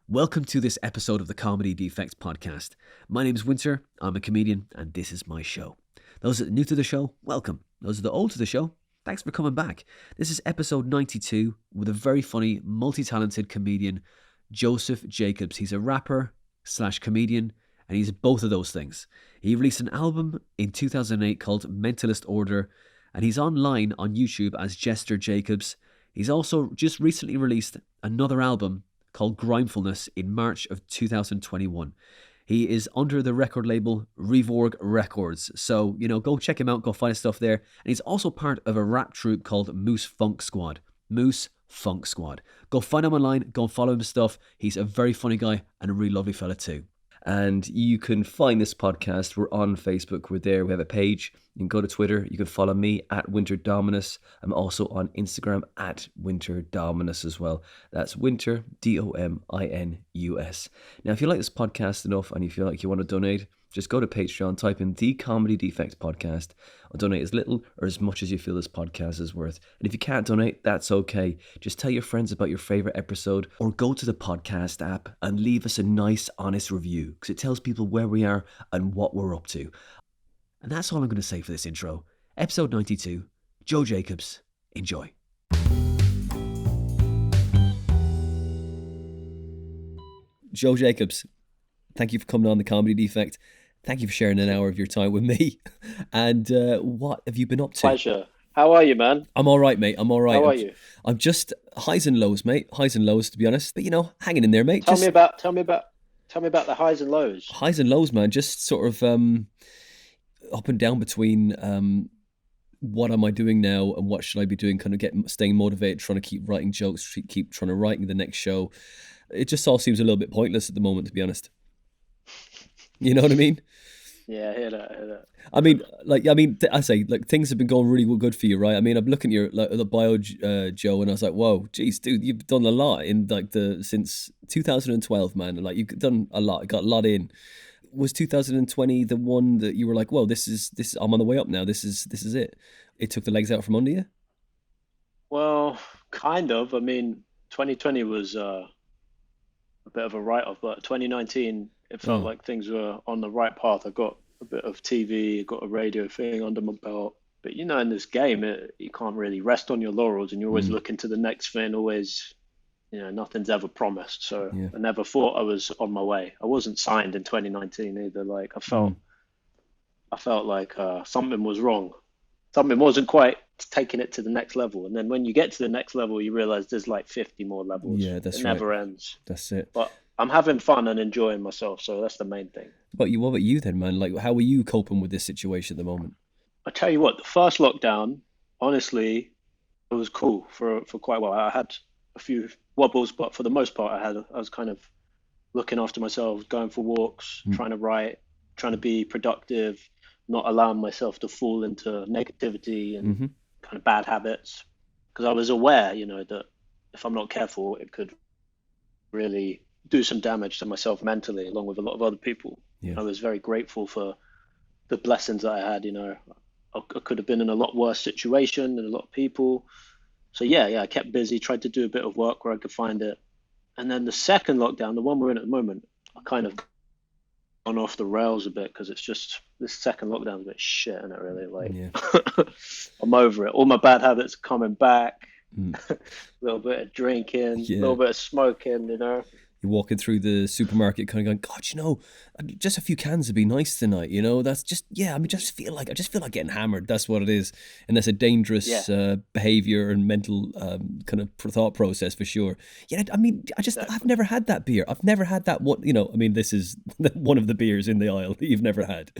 Welcome to this episode of the Comedy Defect podcast. My name is Winter, I'm a comedian, and this is my show. Those that are new to the show, welcome. Those that are old to the show, thanks for coming back. This is episode 92 with a very funny, multi-talented comedian, Joseph Jacobs. He's a rapper / comedian, and he's both of those things. He released an album in 2008 called Mentalist Order, and he's online on YouTube as Jester Jacobs. He's also just recently released another album called Grimefulness in March of 2021. He is under the record label Revorg Records. So, go check him out, go find his stuff there. And he's also part of a rap troupe called Moose Funk Squad. Moose Funk Squad. Go find him online, go and follow his stuff. He's a very funny guy and a really lovely fella too. And you can find this podcast. We're on Facebook. We're there. We have a page. You can go to Twitter. You can follow me at Winter Dominus. I'm also on Instagram at Winter Dominus as well. That's Winter, Dominus. Now, if you like this podcast enough and you feel like you want to donate, just go to Patreon, type in The Comedy Defect Podcast, or donate as little or as much as you feel this podcast is worth. And if you can't donate, that's okay. Just tell your friends about your favorite episode, or go to the podcast app and leave us a nice, honest review, because it tells people where we are and what we're up to. And that's all I'm going to say for this intro. Episode 92, Joe Jacobs. Enjoy. Joe Jacobs, thank you for coming on The Comedy Defect. Thank you for sharing an hour of your time with me. And what have you been up to? Pleasure. How are you, man? I'm all right, mate. I'm all right. How are you? I'm just highs and lows, mate. Highs and lows, to be honest. But hanging in there, mate. Tell me about the highs and lows. Highs and lows, man. Just sort of up and down between what am I doing now and what should I be doing? Kind of staying motivated, trying to keep writing jokes, keep trying to write the next show. It just all seems a little bit pointless at the moment, to be honest. You know what I mean? Yeah, I hear that. I say, things have been going really good for you, right? I mean, I'm looking at your the bio, Joe, and I was like, whoa, geez, dude, you've done a lot in since 2012, man. And you've done a lot, got a lot in. Was 2020 the one that you were like, whoa, this is I'm on the way up now. This is it. It took the legs out from under you? Well, kind of. I mean, 2020 was a bit of a write-off, but 2019, it felt like things were on the right path. I got a bit of TV, got a radio thing under my belt. But in this game, you can't really rest on your laurels, and you're always looking to the next thing. Always, nothing's ever promised. So yeah. I never thought I was on my way. I wasn't signed in 2019 either. I felt like something was wrong. Something wasn't quite taking it to the next level. And then when you get to the next level, you realize there's 50 more levels. Yeah, that's right. It never ends. That's it. But I'm having fun and enjoying myself, so that's the main thing. What about you then, man? How are you coping with this situation at the moment? I tell you what, the first lockdown, honestly, it was cool for quite a while. I had a few wobbles, but for the most part, I was kind of looking after myself, going for walks, trying to write, trying to be productive, not allowing myself to fall into negativity and kind of bad habits, because I was aware, that if I'm not careful, it could really do some damage to myself mentally, along with a lot of other people. Yeah. I was very grateful for the blessings that I had. I could have been in a lot worse situation than a lot of people. So yeah, I kept busy, tried to do a bit of work where I could find it. And then the second lockdown, the one we're in at the moment, I kind of gone off the rails a bit, because it's just, this second lockdown is a bit shit, isn't it, really? I'm over it. All my bad habits are coming back. A little bit of drinking, a little bit of smoking, You're walking through the supermarket kind of going, God, just a few cans would be nice tonight, that's just, I just feel like getting hammered. That's what it is. And that's a dangerous behavior and mental kind of thought process for sure. Yeah, I mean, I've never had that beer. I've never had that one, this is one of the beers in the aisle that you've never had.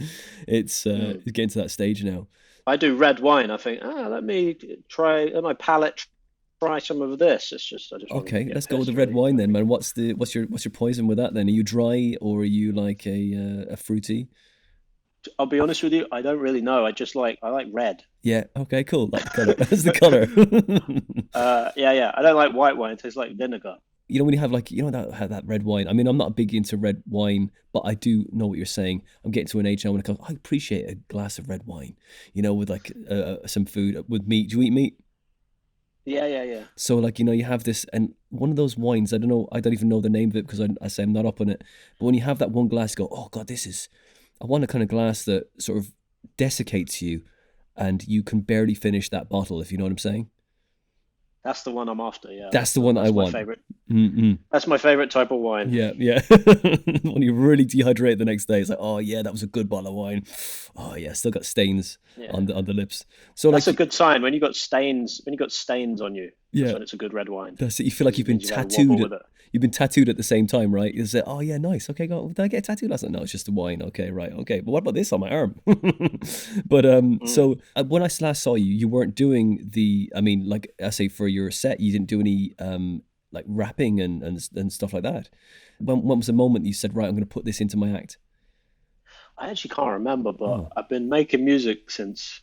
It's getting to that stage now. I do red wine. I think, let me try, my palate try some of this. It's just, I just okay. Let's go with the red wine then, man. What's your poison with that then? Are you dry or are you like a fruity? I'll be honest with you, I don't really know. I like red. Yeah. Okay. Cool. Like the color. That's the color. Yeah. I don't like white wine. It tastes like vinegar. When you have that red wine. I mean, I'm not big into red wine, but I do know what you're saying. I'm getting to an age now when I appreciate a glass of red wine. With some food with meat. Do you eat meat? Yeah. So like, you have this, and one of those wines, I don't even know the name of it because I say I'm not up on it. But when you have that one glass, you go, oh God, I want a kind of glass that sort of desiccates you and you can barely finish that bottle, if you know what I'm saying. That's the one I'm after. Yeah, That's the one that I that's my want. favorite. Mm-mm. That's my favorite type of wine. Yeah. When you really dehydrate the next day, it's like, oh yeah, that was a good bottle of wine. Oh yeah, still got stains Yeah. on the lips. So That's like, a good sign when you got stains. When you got stains on you, that's yeah, when it's a good red wine. that's it. You feel like It you've been means you've had a wobble tattooed. with it. You've been tattooed at the same time, right? You say, oh yeah, nice. Okay, did I get a tattoo last night? No, it's just the wine. Okay, right. Okay, but what about this on my arm? But so when I last saw you, you weren't doing the. I mean, like I say, for your set, you didn't do any like rapping and stuff like that. When was the moment you said, right, I'm going to put this into my act? I actually can't remember, but Oh, I've been making music since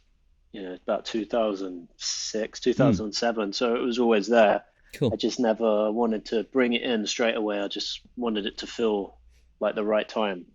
about 2006, mm, 2007. So it was always there. I cool. just never wanted to bring it in straight away. I just wanted it to feel like the right time.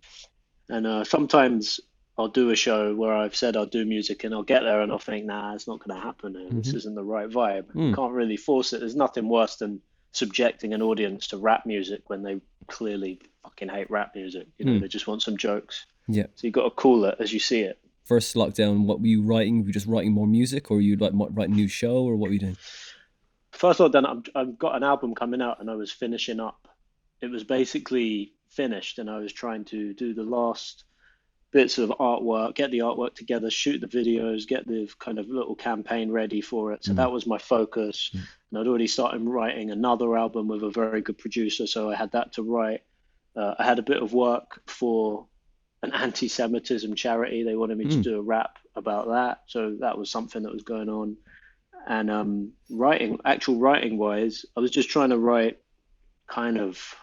And sometimes I'll do a show where I've said I'll do music and I'll get there and I'll think, nah, it's not going to happen. This Hmm. isn't the right vibe. I Mm, can't really force it. There's nothing worse than subjecting an audience to rap music when they clearly fucking hate rap music. mm, They just want some jokes. yeah. So you've got to cool it as you see it. First lockdown, what were you writing? Were you just writing more music, or were you like writing a new show, or what were you doing? First of all, then I've got an album coming out and I was finishing up. It was basically finished and I was trying to do the last bits of artwork, get the artwork together, shoot the videos, get the kind of little campaign ready for it. So Mm, that was my focus. mm, And I'd already started writing another album with a very good producer, so I had that to write. I had a bit of work for an anti-Semitism charity. They wanted me to mm, do a rap about that, so that was something that was going on. And actual writing wise, I was just trying to write kind of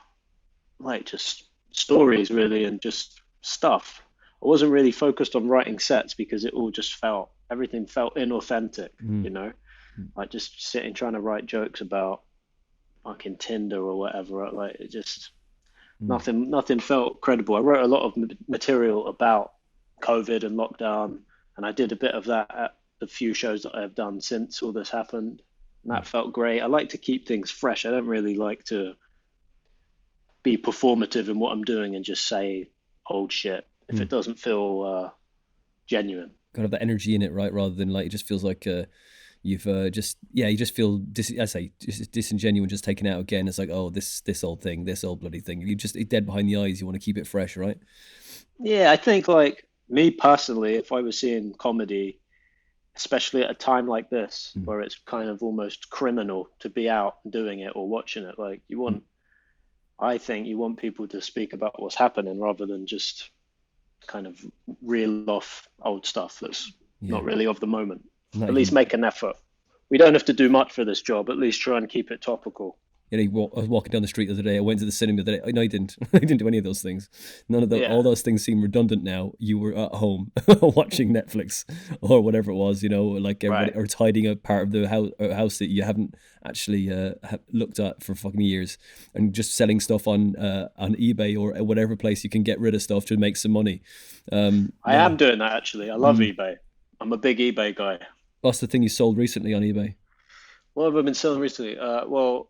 like just stories really and just stuff. I wasn't really focused on writing sets because everything felt inauthentic, mm, you know, mm, like just sitting trying to write jokes about fucking Tinder or whatever. Like it just mm. nothing felt credible. I wrote a lot of material about COVID and lockdown, and I did a bit of that at the few shows that I've done since all this happened, and that felt great. I like to keep things fresh. I don't really like to be performative in what I'm doing and just say old shit if Mm. it doesn't feel genuine. Got to have that energy in it, right? Rather than like it just feels like you've you just feel disingenuous, just taken out again. It's like, oh, this old thing, this old bloody thing. You just dead behind the eyes. You want to keep it fresh, right? Yeah, I think like me personally, if I was seeing comedy, especially at a time like this Mm, where it's kind of almost criminal to be out doing it or watching it, like mm, I think you want people to speak about what's happening rather than just kind of reel off old stuff that's yeah, not really of the moment. not At least even. make an effort. We don't have to do much for this job. At least try and keep it topical. I was walking down the street the other day. I went to the cinema the other day. No, I didn't. I didn't do any of those things. None of all Yeah, those things seem redundant now. You were at home watching Netflix or whatever it was, like everybody, right. or tidying a part of the house that you haven't actually looked at for fucking years, and just selling stuff on eBay or whatever place you can get rid of stuff to make some money. I Yeah. am doing that actually. I love Mm. eBay. I'm a big eBay guy. What's the thing you sold recently on eBay? What have I been selling recently? Well,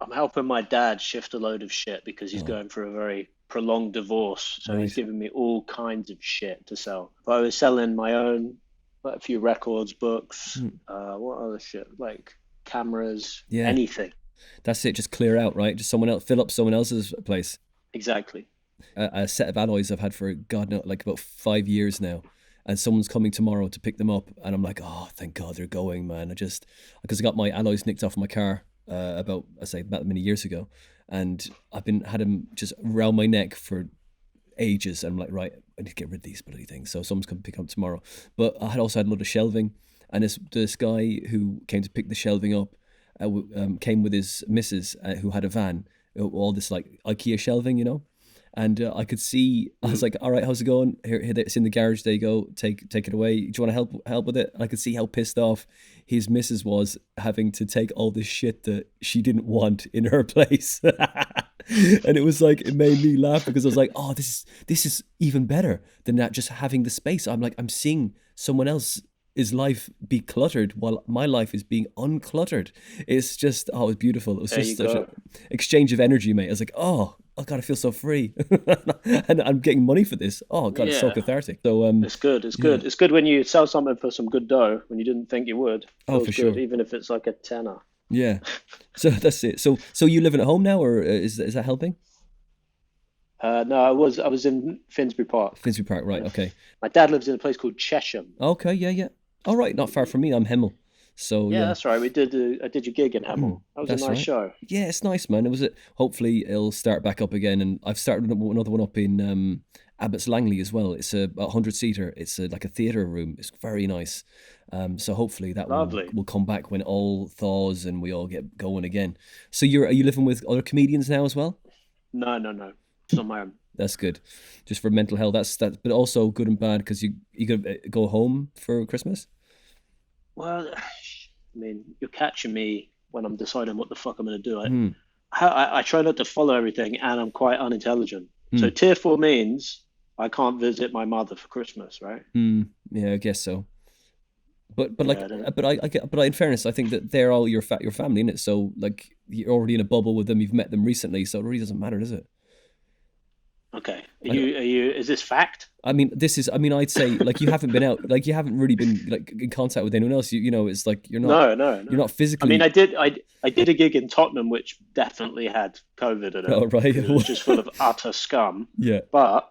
I'm helping my dad shift a load of shit because he's Oh, going through a very prolonged divorce. So he's right. giving me all kinds of shit to sell. But I was selling my own, like a few records, books, Mm. what other shit, like cameras, Yeah, anything. that's it. Just clear out, right? Just someone else, fill up someone else's place. Exactly. A set of alloys I've had for God knows like about 5 years now, and someone's coming tomorrow to pick them up, and I'm like, oh, thank God they're going, man. Because I got my alloys nicked off my car about many years ago, and had them just around my neck for ages. And I'm like, right, I need to get rid of these bloody things. So someone's coming to pick them up tomorrow. But I had also had a lot of shelving, and this guy who came to pick the shelving up came with his missus who had a van, all this like IKEA shelving, and I could see. I was like, "All right, how's it going? Here, it's in the garage. There you go. Take it away. Do you want to help with it?" And I could see how pissed off his missus was having to take all this shit that she didn't want in her place. And it was like it made me laugh because I was like, "Oh, this is even better than that. Just having the space." I'm like, I'm seeing someone else is life be cluttered while my life is being uncluttered? It's just, oh, it's beautiful. It was There just you such an go. exchange of energy, mate. I was like, oh God, I feel so free. And I'm getting money for this. Oh God, it's so Yeah, cathartic. So, it's good. It's yeah. good. It's good when you sell something for some good dough when you didn't think you would. Oh, Feels for good, sure. even if it's like a tenner. Yeah. So that's it. So you living at home now, or is that helping? No, I was in Finsbury Park. Finsbury Park, right? And Okay. my dad lives in a place called Chesham. Okay, yeah, yeah. All right, not far from me. I'm Hemel. So Yeah, yeah. that's right. I did your gig in Mm, Hemel. That was a that's nice right. show. Yeah, it's nice, man. It was a, hopefully it'll start back up again, and I've started another one up in Abbots Langley as well. It's a 100 seater. It's like a theater room. It's very nice. So hopefully that Lovely. will come back when all thaws and we all get going again. So are you living with other comedians now as well? No, no, no. It's on my own. That's good, just for mental health. But also good and bad because you could go home for Christmas. Well, I mean, you're catching me when I'm deciding what the fuck I'm going to do. Hmm. I try not to follow everything, and I'm quite unintelligent. Hmm. So tier four means I can't visit my mother for Christmas, right? Hmm. Yeah, I guess so. But like Yeah, I don't. I get in fairness, I think that they're all your family in it. So like you're already in a bubble with them. You've met them recently, so it really doesn't matter, does it? Okay. I don't. Are you, is this fact? I mean, this is. I mean, I'd say like you haven't been out, like you haven't really been like in contact with anyone else. You know, it's like No, no, you're no. not I mean, physically. I did a gig in Tottenham, which definitely had COVID in it Oh right. because it was just full of utter scum. Yeah. But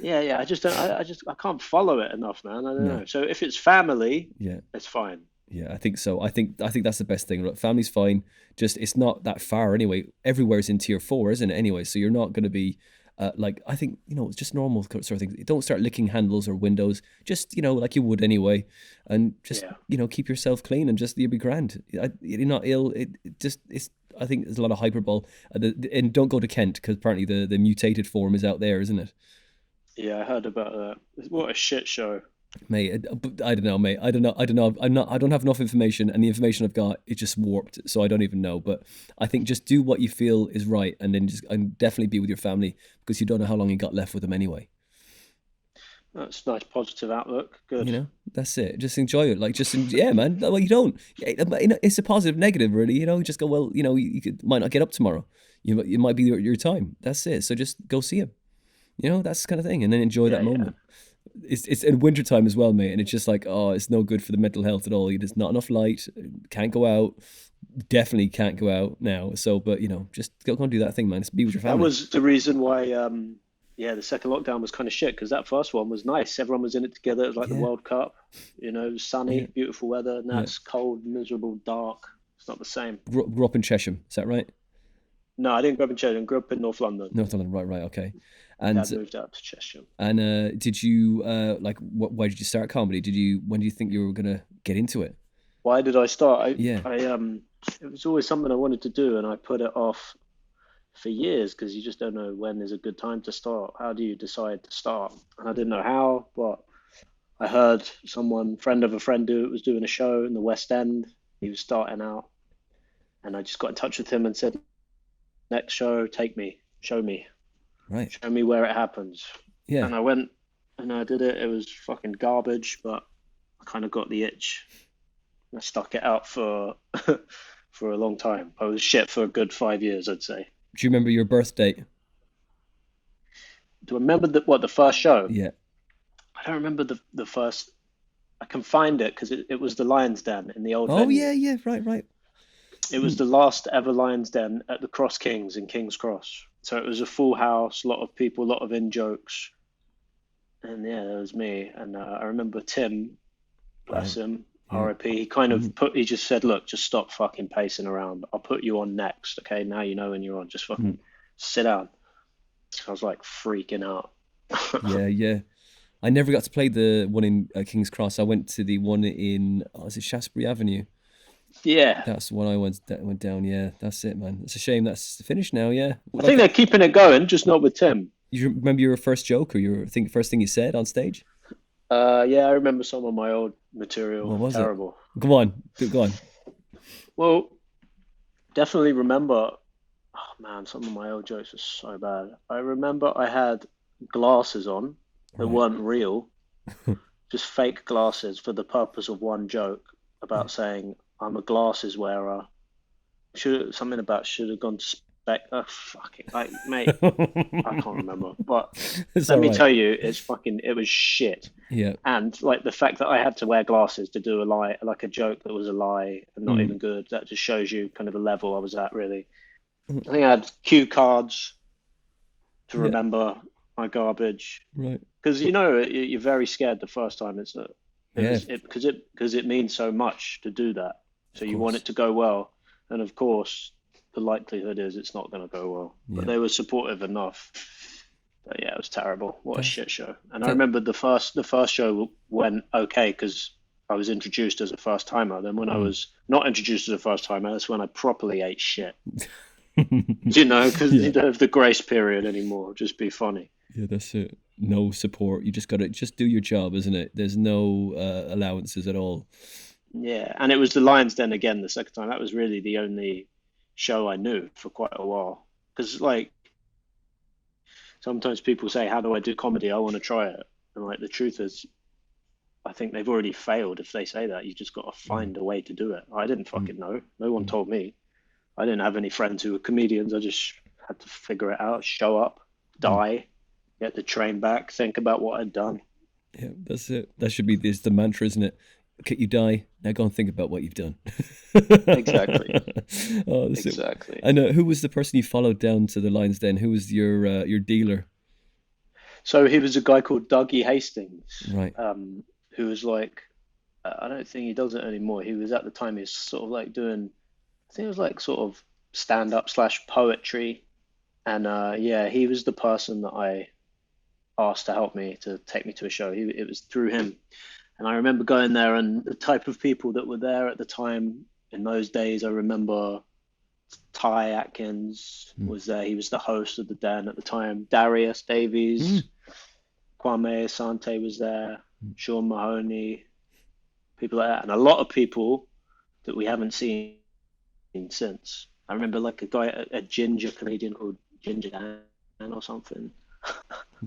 yeah, I just don't, I can't follow it enough, man. I don't No. know. So if it's family, Yeah. it's fine. Yeah, I think so. I think that's the best thing. Look, family's fine. Just it's not that far anyway. Everywhere's in tier four, isn't it? Anyway, so you're not going to be like I think it's just normal sort of things. Don't start licking handles or windows. Just like you would anyway, and just Yeah. keep yourself clean and just you'll be grand. You're not ill. It just it's. I think there's a lot of hyperbole. And don't go to Kent because apparently the mutated form is out there, isn't it? Yeah, I heard about that. What a shit show. Mate, I don't know, mate. I don't know. I don't know. I'm not. I don't have enough information, and the information I've got is just warped. So I don't even know. But I think just do what you feel is right, and then just and definitely be with your family because you don't know how long you got left with them anyway. That's a nice positive outlook. Good. That's it. Just enjoy it. Like yeah, man. Well, you don't. It's a positive, negative, really. Just go. Well, might not get up tomorrow. It might be your time. That's it. So just go see him. That's the kind of thing, and then enjoy Yeah, that yeah. moment. It's in wintertime as well, mate, and it's just like, oh, it's no good for the mental health at all. There's not enough light, can't go out, definitely can't go out now. So, but just go and do that thing, man. Just be with your That family. was the reason why, yeah, the second lockdown was kind of shit because that first one was nice. Everyone was in it together. It was like the Yeah, World Cup, yeah, sunny, beautiful weather. Now yeah. it's cold, miserable, dark. It's not the same. Grew up in Chesham, is that right? No, I didn't grow up in Cheshire. I grew up in North London. North London, right, okay. My And dad moved out to Cheshire. did you like why did you start comedy? When do you think you were gonna get into it? Why did I start? Yeah, It was always something I wanted to do, and I put it off for years because you just don't know when is a good time to start. How do you decide to start? And I didn't know how, but I heard friend of a friend, was doing a show in the West End. He was starting out, and I just got in touch with him and said, "Next show, take me, right. show me where it happens." Yeah, And I went and I did it. It was fucking garbage, but I kind of got the itch. I stuck it out for for a long time. I was shit for a good 5 years, I'd say. do you remember your birth date? Do I remember the first show? Yeah. I don't remember the first. I can find it because it was the Lions Den in the old Oh venue. yeah, yeah, right. It Hmm. was the last ever Lions Den at the Cross Kings in King's Cross. So it was a full house, a lot of people, a lot of in jokes, and yeah, that was me. And I remember Tim, Right. bless him, Yeah. RIP. He kind Mhm. of he just said, "Look, just stop fucking pacing around. I'll put you on next, okay? Now you know when you're on. Just Mm. fucking sit down." I was like freaking out. Yeah, yeah. I never got to play the one in King's Cross. I went to the one in, is it Shaftesbury Avenue? Yeah, That's the one that went down. Yeah, that's it, man. It's a shame that's finished now. Yeah. I think they're keeping it going, just not with Tim. You remember your first joke or first thing you said on stage? Yeah, I remember some of my old What material. was it? Terrible. Go on, go on. Well, definitely remember. Oh man, some of my old jokes were so bad. I remember I had glasses on that Right. weren't real, just fake glasses for the purpose of one joke about saying I'm a glasses wearer. Something about should have gone to spec. Oh, fuck it, like, mate, I can't remember. But let me tell you, it was shit. Yeah. And like the fact that I had to wear glasses to do a lie, like a joke that was a lie and not even good, that just shows you kind of the level I was at, really. I think I had cue cards to remember my garbage. Right. Because you're very scared the first time because it means so much to do that. So you want it to go well, and of course the likelihood is it's not going to go well. But they were supportive enough. But yeah, it was terrible. What a shit show. And I remember the first show went okay because I was introduced as a first timer. Then when I was not introduced as a first timer, that's when I properly ate shit. Because you don't have the grace period anymore. Just be funny. Yeah, that's it. No support. You just got to just do your job, isn't it? There's no allowances at all. Yeah, and it was the Lion's Den again the second time. That was really the only show I knew for quite a while. Because like sometimes people say, "How do I do comedy? I want to try it." And like the truth is, I think they've already failed if they say that. You just got to find a way to do it. I didn't fucking know. No one told me. I didn't have any friends who were comedians. I just had to figure it out, show up, die, get the train back, think about what I'd done. Yeah, that's it. That should be the mantra, isn't it? Okay, you die, now go and think about what you've done. Exactly. Exactly. And who was the person you followed down to the Lion's Den? Who was your dealer? So he was a guy called Dougie Hastings, right? Who was like, I don't think he does it anymore. He was at the time, he was sort of like doing, I think it was like sort of stand-up / poetry. And he was the person that I asked to help me, to take me to a show. It was through him. And I remember going there, and the type of people that were there at the time in those days, I remember Ty Atkins was there. He was the host of the Den at the time. Darius Davies, Kwame Asante was there, Sean Mahoney, people like that. And a lot of people that we haven't seen since. I remember like a guy, a ginger comedian called Ginger Dan or something.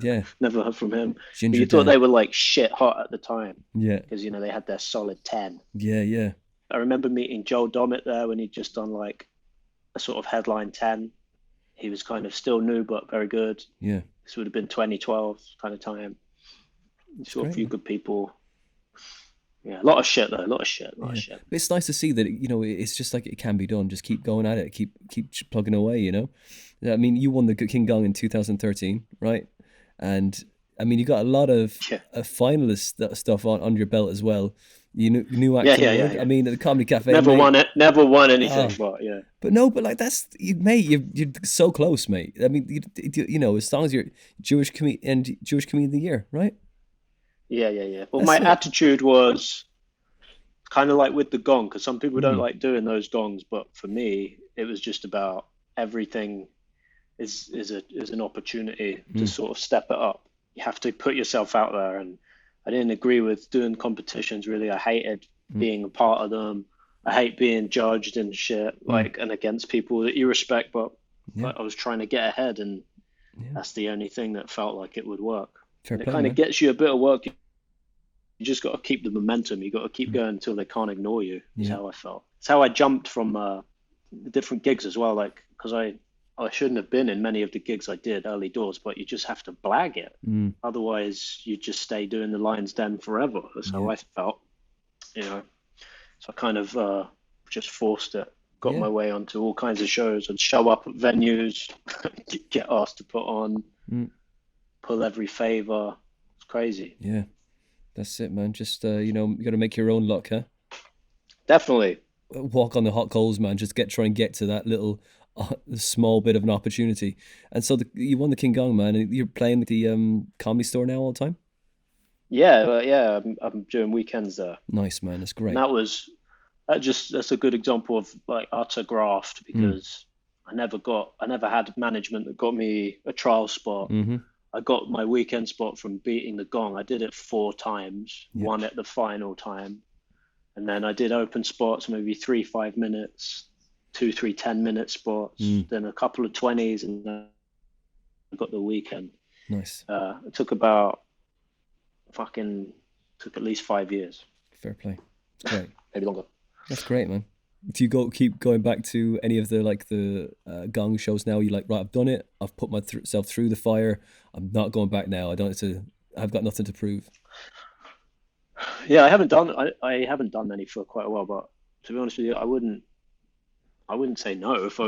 Yeah. Never heard from him. Ginger you Dan. thought they were like shit hot at the time. Yeah. Because, they had their solid 10. Yeah, yeah. I remember meeting Joel Dommett there when he'd just done like a sort of headline 10. He was kind of still new, but very good. Yeah. This would have been 2012 kind of time. You saw a few good people. Yeah, a lot of shit though. A lot of shit. But it's nice to see that it's just like it can be done. Just keep going at it. Keep plugging away. I mean, you won the King Gong in 2013, right? And I mean, you got a lot of finalist stuff on your belt as well. New acting. Yeah. I mean, the Comedy Cafe. Never won anything, but yeah. But no, but like that's mate. You're so close, mate. I mean, as long as you're Jewish comedian of the year, right? Yeah. Well, my attitude was kind of like with the gong, because some people don't like doing those gongs, but for me, it was just about everything is an opportunity to sort of step it up. You have to put yourself out there, and I didn't agree with doing competitions. Really, I hated being a part of them. I hate being judged and shit, and against people that you respect, but I was trying to get ahead, and that's the only thing that felt like it would work. It kind of gets you a bit of work. You just got to keep the momentum. You got to keep going until they can't ignore you. Is how I felt. It's how I jumped from the different gigs as well. Like, because I shouldn't have been in many of the gigs I did early doors, but you just have to blag it. Otherwise, you just stay doing the Lion's Den forever. That's how I felt. So I kind of just forced it. Got my way onto all kinds of shows and show up at venues, get asked to put on. Pull every favor. It's crazy. Yeah, that's it, man. Just you got to make your own luck, huh? Definitely. Walk on the hot coals, man. Just try and get to that little small bit of an opportunity. And so you won the King Gong, man. And you're playing the Comedy Store now all the time. Yeah. I'm doing weekends there. Nice, man. That's great. And that's a good example of like utter graft, because I never had management that got me a trial spot. I got my weekend spot from beating the gong. I did it 4 times, one at the final time. And then I did open spots, maybe 3 5 minutes, 2 3 10-minute spots, then a couple of 20s, and then I got the weekend. Nice. It took about fucking Took at least 5 years. Fair play. It's great. Maybe longer. That's great, man. Do you keep going back to any of the gong shows now? You like, right, I've done it. I've put myself through the fire. I'm not going back now. I've got nothing to prove. Yeah, I haven't done many for quite a while, but to be honest with you, I wouldn't say no if I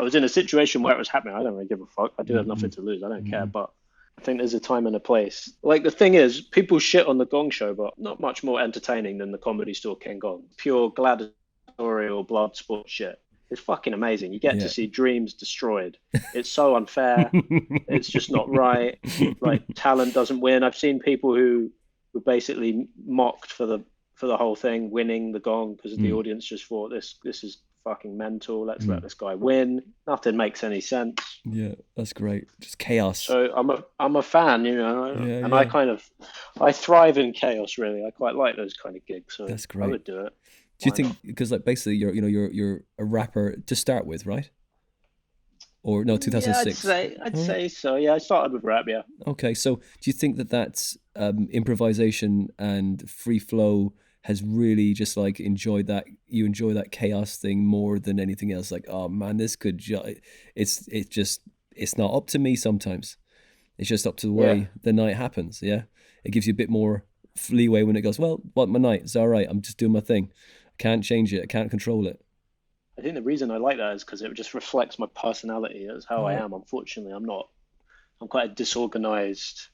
was in a situation where it was happening. I don't really give a fuck. I do have nothing to lose. I don't care. But I think there's a time and a place. Like, the thing is, people shit on the Gong Show, but not much more entertaining than the Comedy Store King Gong. Pure gladiatorial blood sport shit. It's fucking amazing. You get to see dreams destroyed. It's so unfair. It's just not right. Like, talent doesn't win. I've seen people who were basically mocked for the whole thing, winning the Gong, because the audience just thought this is fucking mental. Let's let this guy win. Nothing makes any sense. Yeah, that's great. Just chaos. So I'm a fan, and I thrive in chaos. Really, I quite like those kind of gigs. So that's great. I would do it. Do you think, because like basically you're a rapper to start with, right? Or no, 2006. Yeah, I'd say so. Yeah, I started with rap. Yeah. Okay, so do you think that that's improvisation and free flow has really just like enjoy that chaos thing more than anything else? Like, oh man, this could it's not up to me sometimes. It's just up to the way the night happens. Yeah, it gives you a bit more leeway when it goes, well, what, my night, it's all right, I'm just doing my thing. I can't change it, I can't control it. I think the reason I like that is because it just reflects my personality as how I am. Unfortunately, I'm quite a disorganized,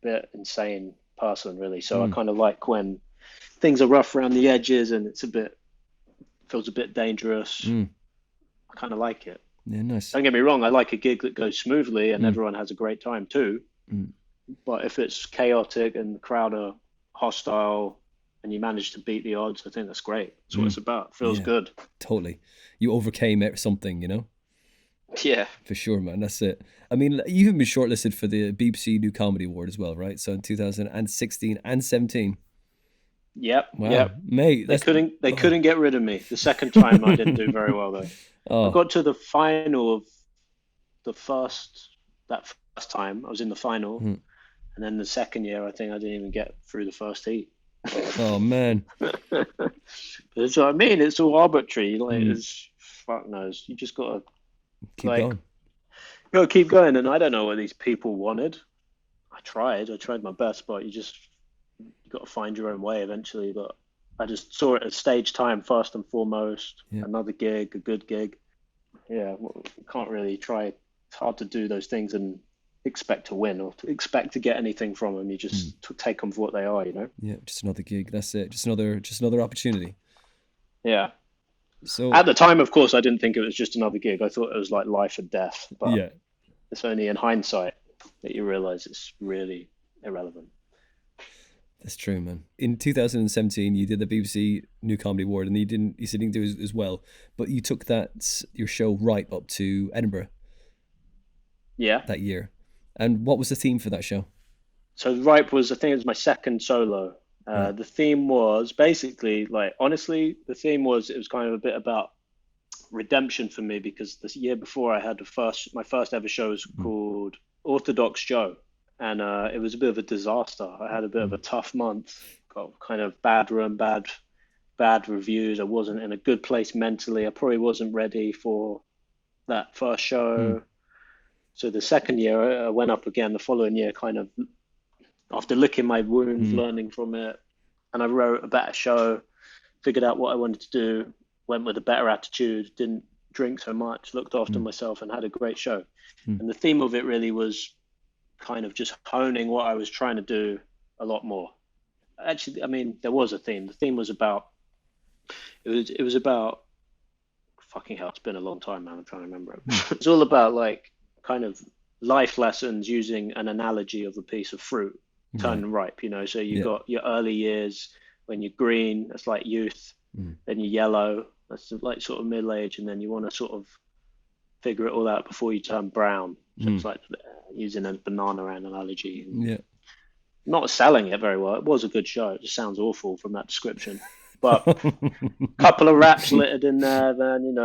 bit insane person, really. So I kind of like when things are rough around the edges and feels a bit dangerous. I kind of like it. Yeah, nice. Don't get me wrong, I like a gig that goes smoothly and everyone has a great time too. But if it's chaotic and the crowd are hostile and you manage to beat the odds, I think that's great. That's what it's about. It feels good. Totally. You overcame something, Yeah. For sure, man. That's it. I mean, you've been shortlisted for the BBC New Comedy Award as well, right? So in 2016 and 17. Yep. Wow. Yep. Mate, they couldn't get rid of me. The second time I didn't do very well though. I got to the final of that first time. I was in the final. And then the second year, I think I didn't even get through the first heat. Oh man. That's what I mean. It's all arbitrary. Like, it's fuck knows. You just gotta keep going. You gotta keep going. And I don't know what these people wanted. I tried my best, but you got to find your own way eventually. But I just saw it as stage time first and foremost. Another gig, a good gig. Yeah, can't really try. It's hard to do those things and expect to win or to expect to get anything from them. You just take them for what they are, Yeah, just another gig. That's it. Just another opportunity. Yeah. So at the time, of course, I didn't think it was just another gig. I thought it was like life or death. But it's only in hindsight that you realize it's really irrelevant. That's true, man. In 2017, you did the BBC New Comedy Award, and you said you didn't do as well, but you took your show right up to Edinburgh. Yeah. That year. And what was the theme for that show? So Ripe I think it was my second solo. The theme was basically, like, honestly, it was kind of a bit about redemption for me, because this year before I had my first ever show was called Orthodox Joe. And it was a bit of a disaster. I had a bit of a tough month, got kind of bad reviews. I wasn't in a good place mentally. I probably wasn't ready for that first show. So the second year I went up again the following year, kind of after licking my wounds, learning from it. And I wrote a better show, figured out what I wanted to do, went with a better attitude, didn't drink so much, looked after myself, and had a great show. And the theme of it really was kind of just honing what I was trying to do a lot more. Actually, I mean, there was a theme. The theme was about, it was about, fucking hell, it's been a long time, man. I'm trying to remember it. It's all about like kind of life lessons using an analogy of a piece of fruit turning ripe, so you've got your early years when you're green, that's like youth. Then you're yellow, that's like sort of middle age, and then you want to sort of figure it all out before you turn brown. So it's like using a banana analogy. Not selling it very well. It was a good show. It just sounds awful from that description. But a couple of raps littered in there, then,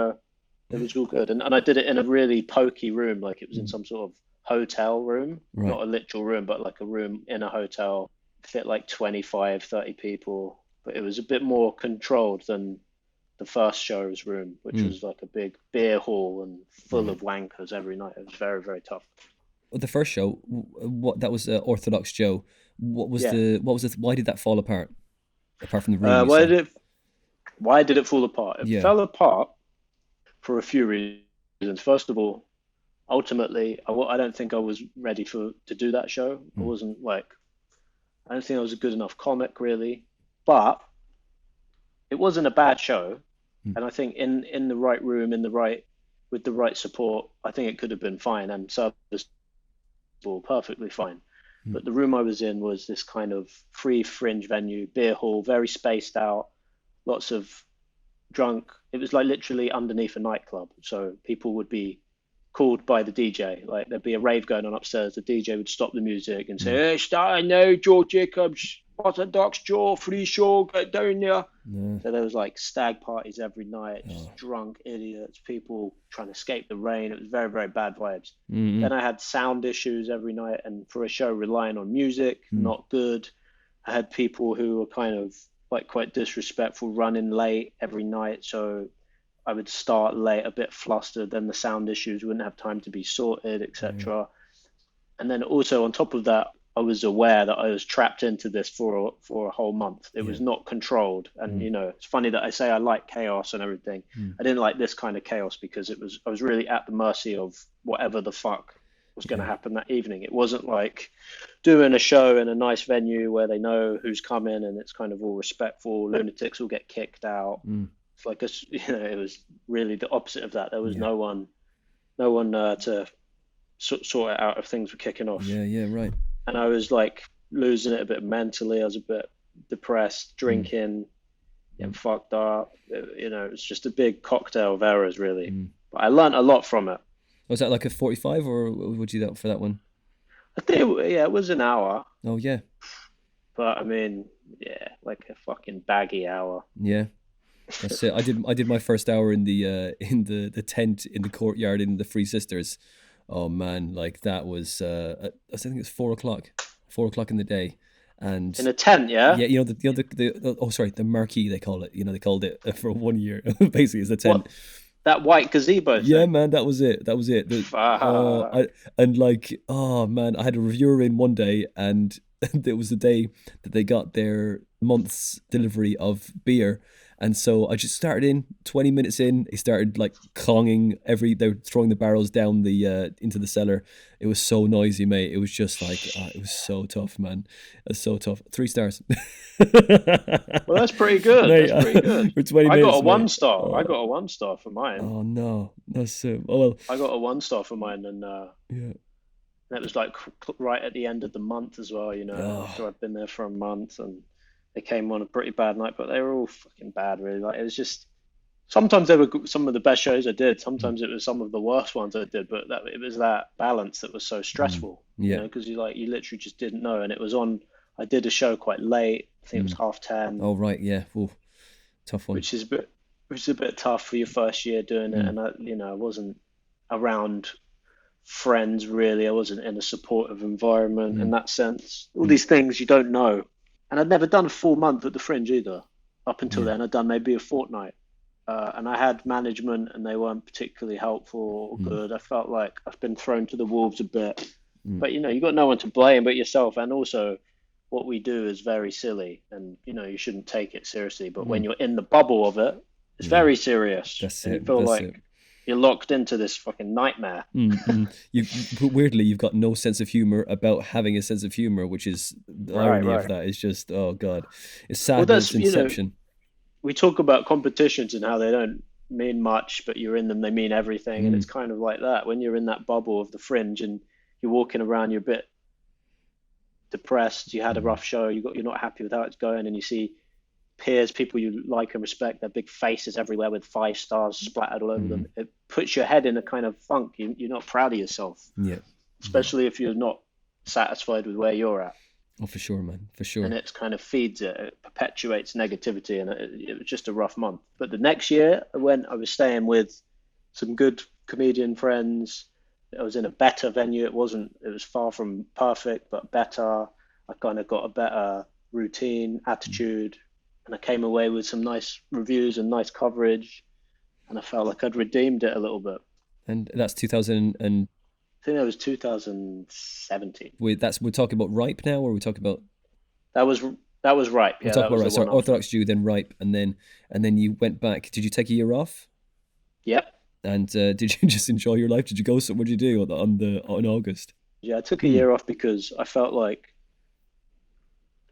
it was all good. And I did it in a really pokey room, like it was in some sort of hotel room, not a literal room, but like a room in a hotel. fit like 25, 30 people, but it was a bit more controlled than the first show's room, which was like a big beer hall and full of wankers every night. It was very, very tough. The first show, what that was Orthodox Joe. What was why did that fall apart? Apart from the room, why did it fall apart? It fell apart for a few reasons. First of all, ultimately, I don't think I was ready to do that show. I wasn't like, I don't think I was a good enough comic really, but it wasn't a bad show. And I think in the right room, with the right support, I think it could have been fine and serviceable, perfectly fine. But the room I was in was this kind of free fringe venue, beer hall, very spaced out, lots of drunk. It was like literally underneath a nightclub. So people would be called by the DJ. Like there'd be a rave going on upstairs. The DJ would stop the music and say, "Hey, start now, Joe Jacobs, Orthodox Joe, free show, get down there." So there was like stag parties every night, just drunk idiots, people trying to escape the rain. It was very, very bad vibes. Then I had sound issues every night, and for a show relying on music, not good. I had people who were kind of like quite disrespectful, running late every night. So I would start late, a bit flustered, then the sound issues wouldn't have time to be sorted, etc. And then also on top of that, I was aware that I was trapped into this for a whole month. It was not controlled. And, it's funny that I say I like chaos and everything. I didn't like this kind of chaos because I was really at the mercy of whatever the fuck was going to happen that evening. It wasn't like doing a show in a nice venue where they know who's coming and it's kind of all respectful. Lunatics will get kicked out. It's like, it was really the opposite of that. There was no one to sort it out if things were kicking off. Yeah, right. And I was like losing it a bit mentally. I was a bit depressed, drinking, getting fucked up. It was just a big cocktail of errors, really. But I learned a lot from it. Was that like a 45 or what would you do for that one? I think, it was an hour. Oh, yeah. But I mean, like a fucking baggy hour. Yeah. That's it. I did my first hour in the tent in the courtyard in the Three Sisters. Oh man, like that was I think it's 4 o'clock in the day, and in a tent, yeah. Yeah, the marquee they call it. They called it for 1 year. Basically, it's a tent. What? That white gazebo thing? Yeah, man, that was it. Oh man, I had a reviewer in one day, and it was the day that they got their month's delivery of beer. And so I just started in 20 minutes in. He started like clanging they were throwing the barrels down into the cellar. It was so noisy, mate. It was just like, it was so tough, man. It was so tough. 3 stars. Well, that's pretty good. Mate, that's pretty good. For 20 I minutes, got a 1 mate. star. I got a 1 star for mine. Oh no, that's well. I got a 1 star for mine, and that was like right at the end of the month as well. After I'd been there for a month, and they came on a pretty bad night, but they were all fucking bad, really. Like, it was just, sometimes they were some of the best shows I did. Sometimes it was some of the worst ones I did, but it was that balance that was so stressful. Because you literally just didn't know. And it was on, I did a show quite late. I think it was 10:30. Oh, right. Yeah. Ooh, tough one. Which is a bit tough for your first year doing it. And I wasn't around friends really. I wasn't in a supportive environment in that sense. All these things you don't know. And I'd never done a full month at the Fringe either. Up until then, I'd done maybe a fortnight. And I had management, and they weren't particularly helpful or good. I felt like I've been thrown to the wolves a bit. But, you've got no one to blame but yourself. And also, what we do is very silly. And, you shouldn't take it seriously. But when you're in the bubble of it, it's very serious. That's and it. you feel That's like it. You're locked into this fucking nightmare. Weirdly, you've got no sense of humor about having a sense of humor, which is the irony of that. Is just, oh god, it's sad. Well, it's inception. We talk about competitions and how they don't mean much, but you're in them, they mean everything, and it's kind of like that. When you're in that bubble of the Fringe and you're walking around, you're a bit depressed. You had a rough show. You're not happy with how it's going, and you see peers, people you like and respect, their big faces everywhere with 5 stars splattered all over them. It puts your head in a kind of funk. You're not proud of yourself. Yeah. Especially if you're not satisfied with where you're at. Oh, for sure, man. For sure. And it kind of feeds it. It perpetuates negativity, and it was just a rough month. But the next year, I was staying with some good comedian friends. I was in a better venue. It was far from perfect, but better. I kind of got a better routine, attitude, and I came away with some nice reviews and nice coverage, and I felt like I'd redeemed it a little bit. And that's 2000 and I think that was 2017. we're talking about Ripe now, or are we talking about That was Ripe. we're Yeah, talking that about was Ripe. the Sorry, one after. Orthodox Jew, then Ripe, and then you went back. Did you take a year off? Yep. And did you just enjoy your life? Did you go? So what did you do on August? Yeah, I took a year off because I felt like,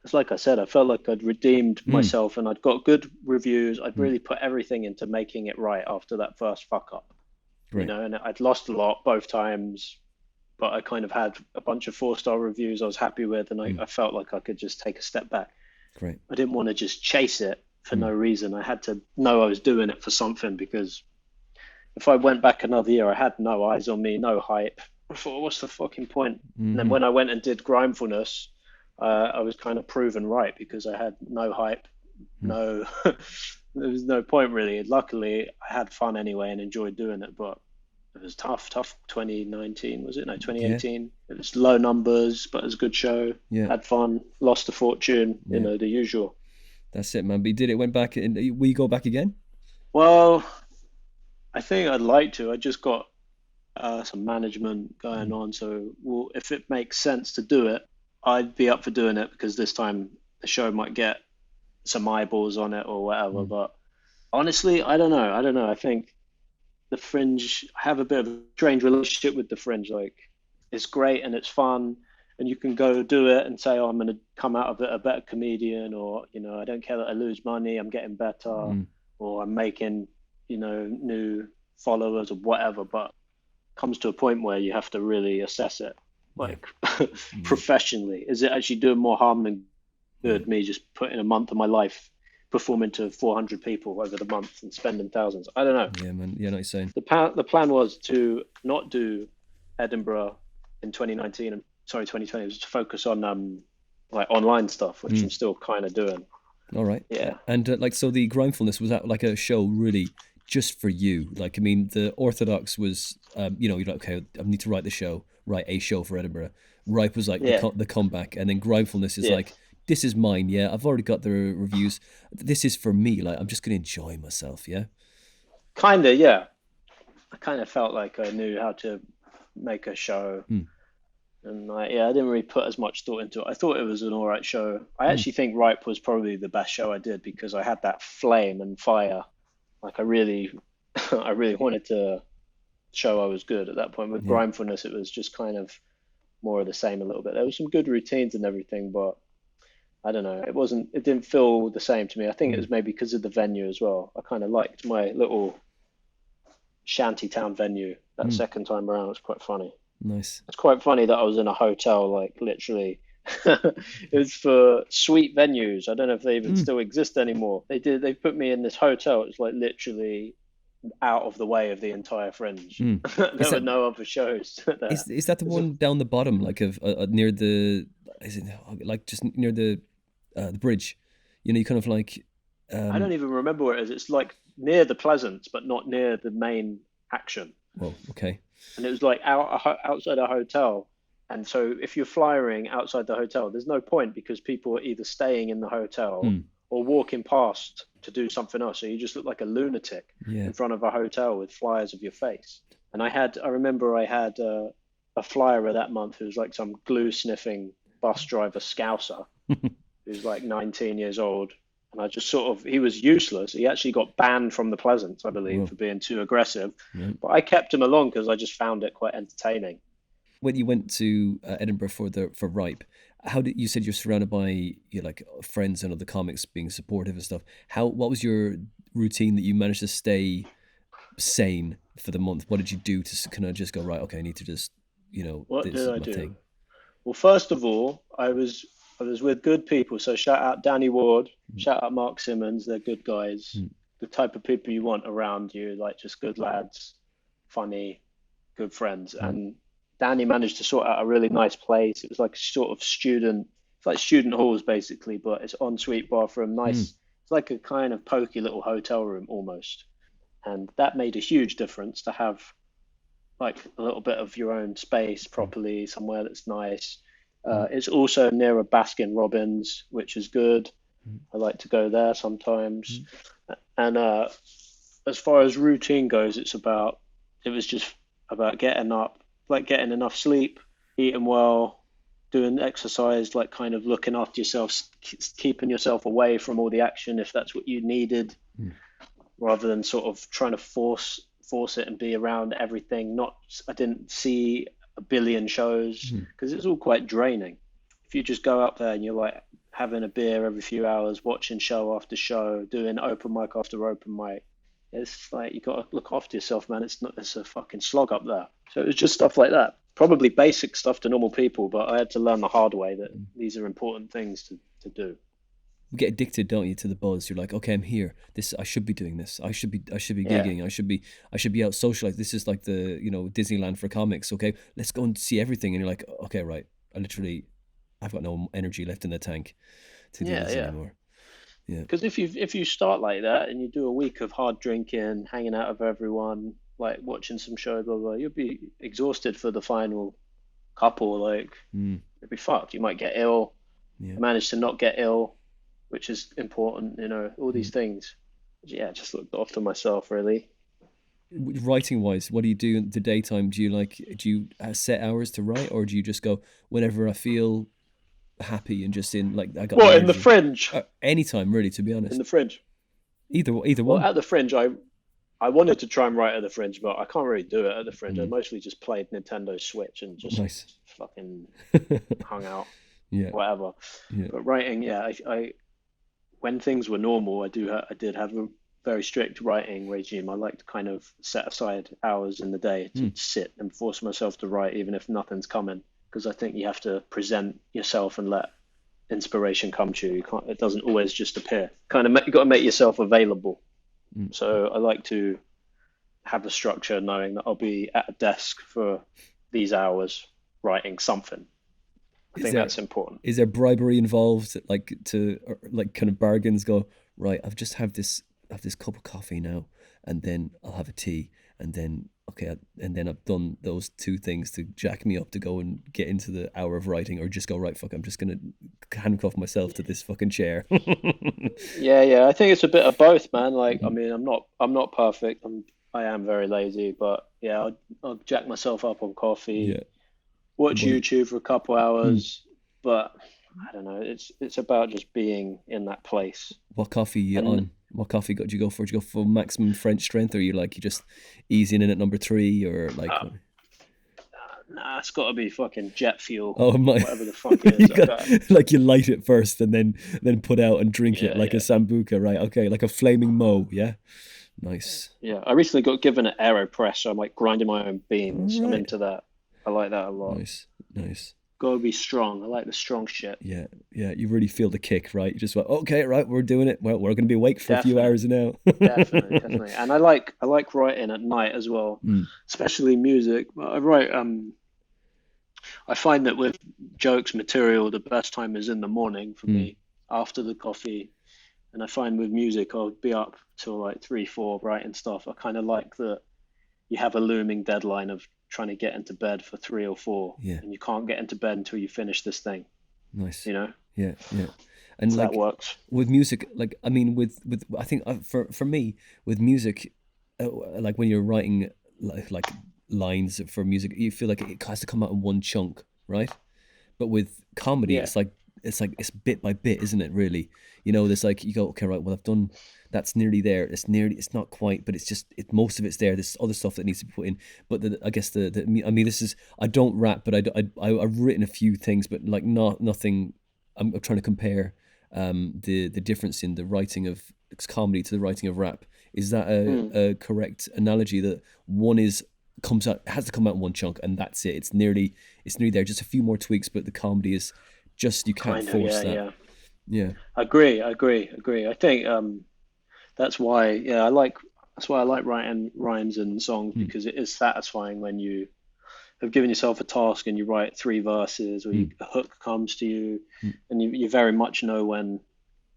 it's like I said, I felt like I'd redeemed myself and I'd got good reviews. I'd really put everything into making it right after that first fuck up, Great. and I'd lost a lot both times, but I kind of had a bunch of 4-star reviews I was happy with, and I felt like I could just take a step back. Great. I didn't want to just chase it for no reason. I had to know I was doing it for something, because if I went back another year, I had no eyes on me, no hype. I thought, what's the fucking point? And then when I went and did Grimefulness, I was kind of proven right, because I had no hype, no, there was no point really. Luckily, I had fun anyway and enjoyed doing it, but it was tough. 2019, was it? No, 2018. Yeah. It was low numbers, but it was a good show. Yeah. Had fun, lost a fortune, the usual. That's it, man. But you did it, went back, and will you go back again? Well, I think I'd like to. I just got some management going on, so if it makes sense to do it, I'd be up for doing it, because this time the show might get some eyeballs on it or whatever. But honestly, I don't know. I think the Fringe, I have a bit of a strange relationship with the Fringe. Like, it's great and it's fun, and you can go do it and say, oh, I'm going to come out of it a better comedian, or, I don't care that I lose money, I'm getting better, or I'm making, new followers or whatever. But it comes to a point where you have to really assess it, like professionally. Is it actually doing more harm than good, me just putting a month of my life performing to 400 people over the month and spending thousands? I don't know. Yeah, man. Yeah, I know what you're saying. The plan was to not do Edinburgh in 2019 and 2020. It was to focus on like online stuff, which I'm still kind of doing. All right. Yeah. And so the Grimefulness, was that like a show really just for you? Like, I mean, the Orthodox was, you're like, okay, I need to write a show for Edinburgh. Ripe was like the comeback, and then Grimefulness is like, this is mine. Yeah, I've already got the reviews. This is for me. Like, I'm just gonna enjoy myself. Yeah. Kinda, yeah. I kind of felt like I knew how to make a show. And I didn't really put as much thought into it. I thought it was an all right show. I actually think Ripe was probably the best show I did, because I had that flame and fire. Like, I really wanted to show I was good at that point. With Grimefulness, it was just kind of more of the same a little bit. There was some good routines and everything, but I don't know. It didn't feel the same to me. I think it was maybe because of the venue as well. I kind of liked my little shantytown venue that second time around. It was quite funny. Nice. It's quite funny that I was in a hotel, like, literally. It was for suite venues. I don't know if they even still exist anymore. They put me in this hotel. It's like literally out of the way of the entire Fringe. There were no other shows there. Is that the one down the bottom, like of near the? Is it like just near the bridge? You kind of like. I don't even remember where it is. It's like near the Pleasance, but not near the main action. Oh, okay. And it was like outside a hotel. And so if you're flying outside the hotel, there's no point, because people are either staying in the hotel or walking past to do something else. So you just look like a lunatic in front of a hotel with flyers of your face. And I remember I had a flyer that month who was like some glue sniffing bus driver scouser who's like 19 years old. And I just he was useless. He actually got banned from the Pleasance, I believe, for being too aggressive. But I kept him along because I just found it quite entertaining. When you went to Edinburgh for Ripe, you said you're surrounded by like friends and other comics being supportive and stuff. What was your routine that you managed to stay sane for the month? What did you do to kind of just go, right, okay, I need to just, What this did is I my do? thing. Well, first of all, I was with good people. So shout out Danny Ward, shout out Mark Simmons. They're good guys. The type of people you want around you, like just good lads, funny, good friends. And Danny managed to sort out a really nice place. It was like sort of it's like student halls basically, but it's ensuite bathroom, nice. It's like a kind of pokey little hotel room almost. And that made a huge difference to have like a little bit of your own space properly, somewhere that's nice. It's also near a Baskin Robbins, which is good. I like to go there sometimes. And as far as routine goes, it was just about getting up, like getting enough sleep, eating well, doing exercise, like kind of looking after yourself, keeping yourself away from all the action if that's what you needed, rather than sort of trying to force it and be around everything. I didn't see a billion shows because it's all quite draining. If you just go up there and you're like having a beer every few hours, watching show after show, doing open mic after open mic, it's like you got to look after yourself, man. It's a fucking slog up there. So it was just stuff like that. Probably basic stuff to normal people, but I had to learn the hard way that these are important things to do. You get addicted, don't you, to the buzz? You're like, okay, I'm here. I should be doing this. I should be gigging. I should be out socializing. This is like the Disneyland for comics. Okay, let's go and see everything. And you're like, okay, right. I've got no energy left in the tank to do this anymore. Yeah. Because if you start like that and you do a week of hard drinking, hanging out with everyone, like watching some show, blah blah, you'll be exhausted for the final couple. Like you'll be fucked. You might get ill. Yeah. Manage to not get ill, which is important. All these things. Yeah, just looked after myself really. Writing wise, what do you do in the daytime? Do you set hours to write, or do you just go whenever I feel happy and just in like I got in the Fringe? Anytime really, to be honest. In the Fringe. Either one. Well, at the Fringe, I wanted to try and write at the Fringe, but I can't really do it at the Fringe. I mostly just played Nintendo Switch and just fucking hung out, whatever. Yeah. But writing, I when things were normal, I did have a very strict writing regime. I like to kind of set aside hours in the day to sit and force myself to write, even if nothing's coming, because I think you have to present yourself and let inspiration come to you. It doesn't always just appear. You got to make yourself available. So I like to have a structure, knowing that I'll be at a desk for these hours writing something. I think that's important. Is there bribery involved, like kind of bargains? Go right. I've just have this cup of coffee now, and then I'll have a tea, and then and then I've done those two things to jack me up to go and get into the hour of writing, or just go right. Fuck, I'm just gonna handcuff myself to this fucking chair. Yeah. I think it's a bit of both, man. Like, I mean, I'm not perfect. I am very lazy, but yeah, I'll jack myself up on coffee. Yeah. Watch YouTube for a couple hours, but I don't know. It's about just being in that place. What coffee you on? What coffee did you go for? Did you go for maximum French strength, or you just easing in at number 3, or like? Nah, it's got to be fucking jet fuel. Oh my! Whatever the fuck it is. Like you light it first and then put out and drink it like a sambuca, right? Okay, like a flaming mo. Yeah, nice. Yeah, I recently got given an AeroPress, so I'm like grinding my own beans. Right. I'm into that. I like that a lot. Nice. Gotta be strong. I like the strong shit. Yeah. You really feel the kick, right? You just like, okay, right, we're doing it. Well, we're going to be awake for a few hours now. Definitely. And I like writing at night as well, especially music. I write. I find that with jokes material, the best time is in the morning for me, after the coffee. And I find with music, I'll be up till like 3, 4 writing stuff. I kind of like that you have a looming deadline of trying to get into bed for 3 or 4, and you can't get into bed until you finish this thing. Nice. Yeah. And so that works with music. Like, I mean, with I think for me with music, like when you're writing like lines for music, you feel like it has to come out in one chunk, right? But with comedy, it's bit by bit, isn't it? Really, there's like you go, okay, right. Well, I've done. That's nearly there. It's not quite, but most of it's there. There's other stuff that needs to be put in. But I guess I don't rap, but I've written a few things, but like nothing. I'm trying to compare the difference in the writing of comedy to the writing of rap. Is that a correct analogy, that one has to come out in one chunk and that's it? It's nearly there. Just a few more tweaks, but the comedy is just, you can't force that. Yeah. Agree. I think that's why I like writing rhymes and songs, because it is satisfying when you have given yourself a task and you write 3 verses, or a hook comes to you, and you very much know when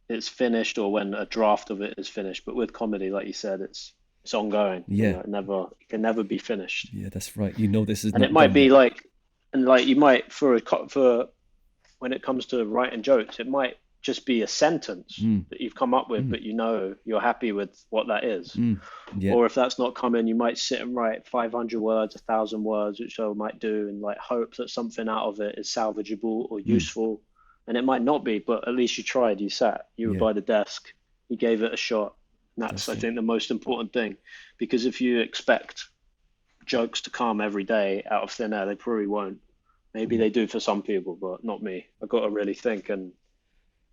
it's finished or when a draft of it is finished. But with comedy, like you said, it's ongoing. Yeah, it can never be finished. Yeah, that's right. This is, and it might be like, and like you might for when it comes to writing jokes, it might just be a sentence that you've come up with, but you know you're happy with what that is. Yeah. Or if that's not coming, you might sit and write 500 words, 1,000 words, which I might do, and like hope that something out of it is salvageable or useful. And it might not be, but at least you tried. You sat, you were by the desk, you gave it a shot. And that's I think, the most important thing. Because if you expect jokes to come every day out of thin air, they probably won't. Maybe they do for some people, but not me. I've got to really think and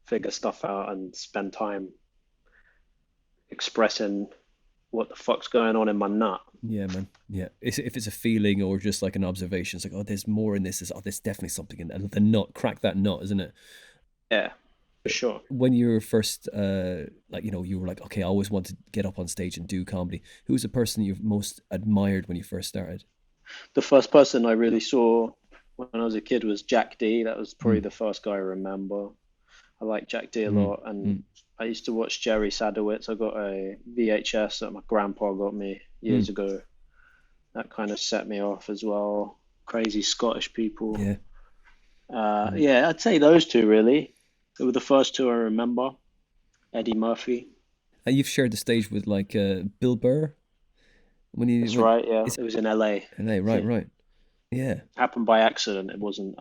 figure stuff out and spend time expressing what the fuck's going on in my nut. Yeah, man. Yeah. If it's a feeling or just like an observation, it's like, oh, there's more in this. There's definitely something in the nut. Crack that nut, isn't it? Yeah, for sure. When you were first, like, you know, you were like, okay, I always want to get up on stage and do comedy. Who's the person you've most admired when you first started? The first person I really saw when I was a kid was Jack D. That was probably the first guy I remember. I like Jack D a lot, and I used to watch Jerry Sadowitz. I got a VHS that my grandpa got me years ago. That kind of set me off as well. Crazy Scottish people. Yeah, I'd say those two really. They were the first two I remember. Eddie Murphy. And you've shared the stage with like Bill Burr. That's right. Yeah, it was in LA. LA, right. Yeah. Happened by accident. It wasn't.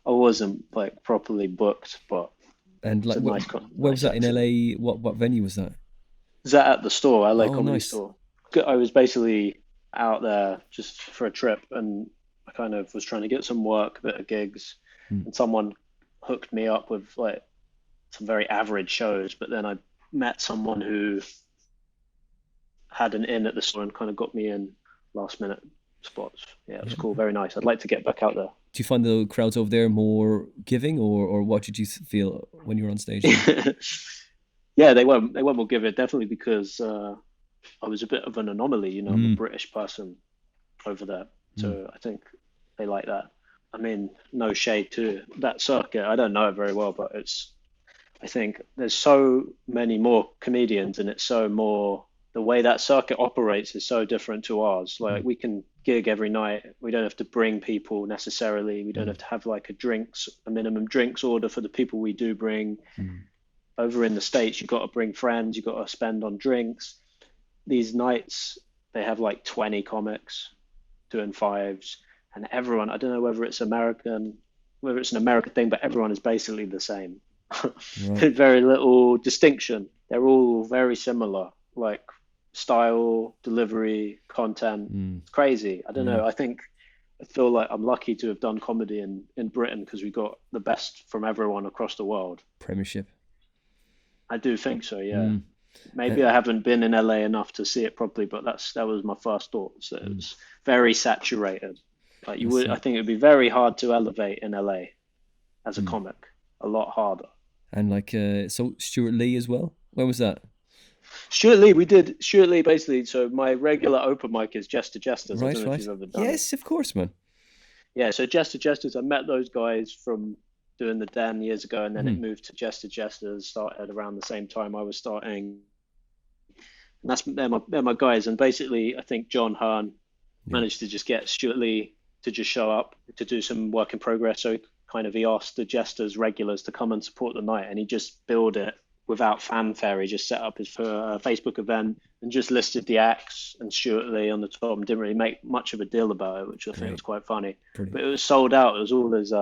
I wasn't like properly booked, but. And like, where was that in LA? What venue was that? Was that at the store, LA Comedy nice. Store? I was basically out there just for a trip, and I kind of was trying to get some work, a bit of gigs, and someone hooked me up with like some very average shows. But then I met someone who had an in at the store and kind of got me in last minute spots. Yeah, it was cool, very nice. I'd like to get back out there. Do you find the crowds over there more giving, or what did you feel when you were on stage? Yeah, they were more giving, definitely, because I was a bit of an anomaly, you know. I'm a British person over there, so I think they like that. I mean, no shade to that circuit. I don't know it very well, but I think there's so many more comedians, and it's so more, the way that circuit operates is so different to ours. Like we can gig every night. We don't have to bring people necessarily. We don't have to have like a minimum drinks order for the people we do bring. Over in the States, you've got to bring friends. You've got to spend on drinks. These nights, they have like 20 comics doing fives, and everyone, I don't know whether it's an American thing, but everyone is basically the same. Right. Very little distinction. They're all very similar, like style, delivery, content. It's crazy. I don't know. I feel like I'm lucky to have done comedy in Britain, because we got the best from everyone across the world. Premiership. I do think so, yeah. Maybe I haven't been in LA enough to see it properly, but that was my first thought. So it was very saturated. Like I think it'd be very hard to elevate in LA as a comic. A lot harder. And like, so Stuart Lee as well. When was that? Stuart Lee basically. So my regular open mic is Jester Jesters. Right, I don't know if you've ever done Yes, of course, man. Yeah, so Jester Jesters, I met those guys from doing the Den years ago, and then it moved to Jester Jesters, started around the same time I was starting. And they're my guys. And basically, I think John Hearn managed to just get Stuart Lee to just show up to do some work in progress. So he asked the Jesters regulars to come and support the night, and he just billed it without fanfare. He just set up his Facebook event and just listed the acts and Stuart Lee on the top, and didn't really make much of a deal about it, which I think was quite funny. But it was sold out. It was all his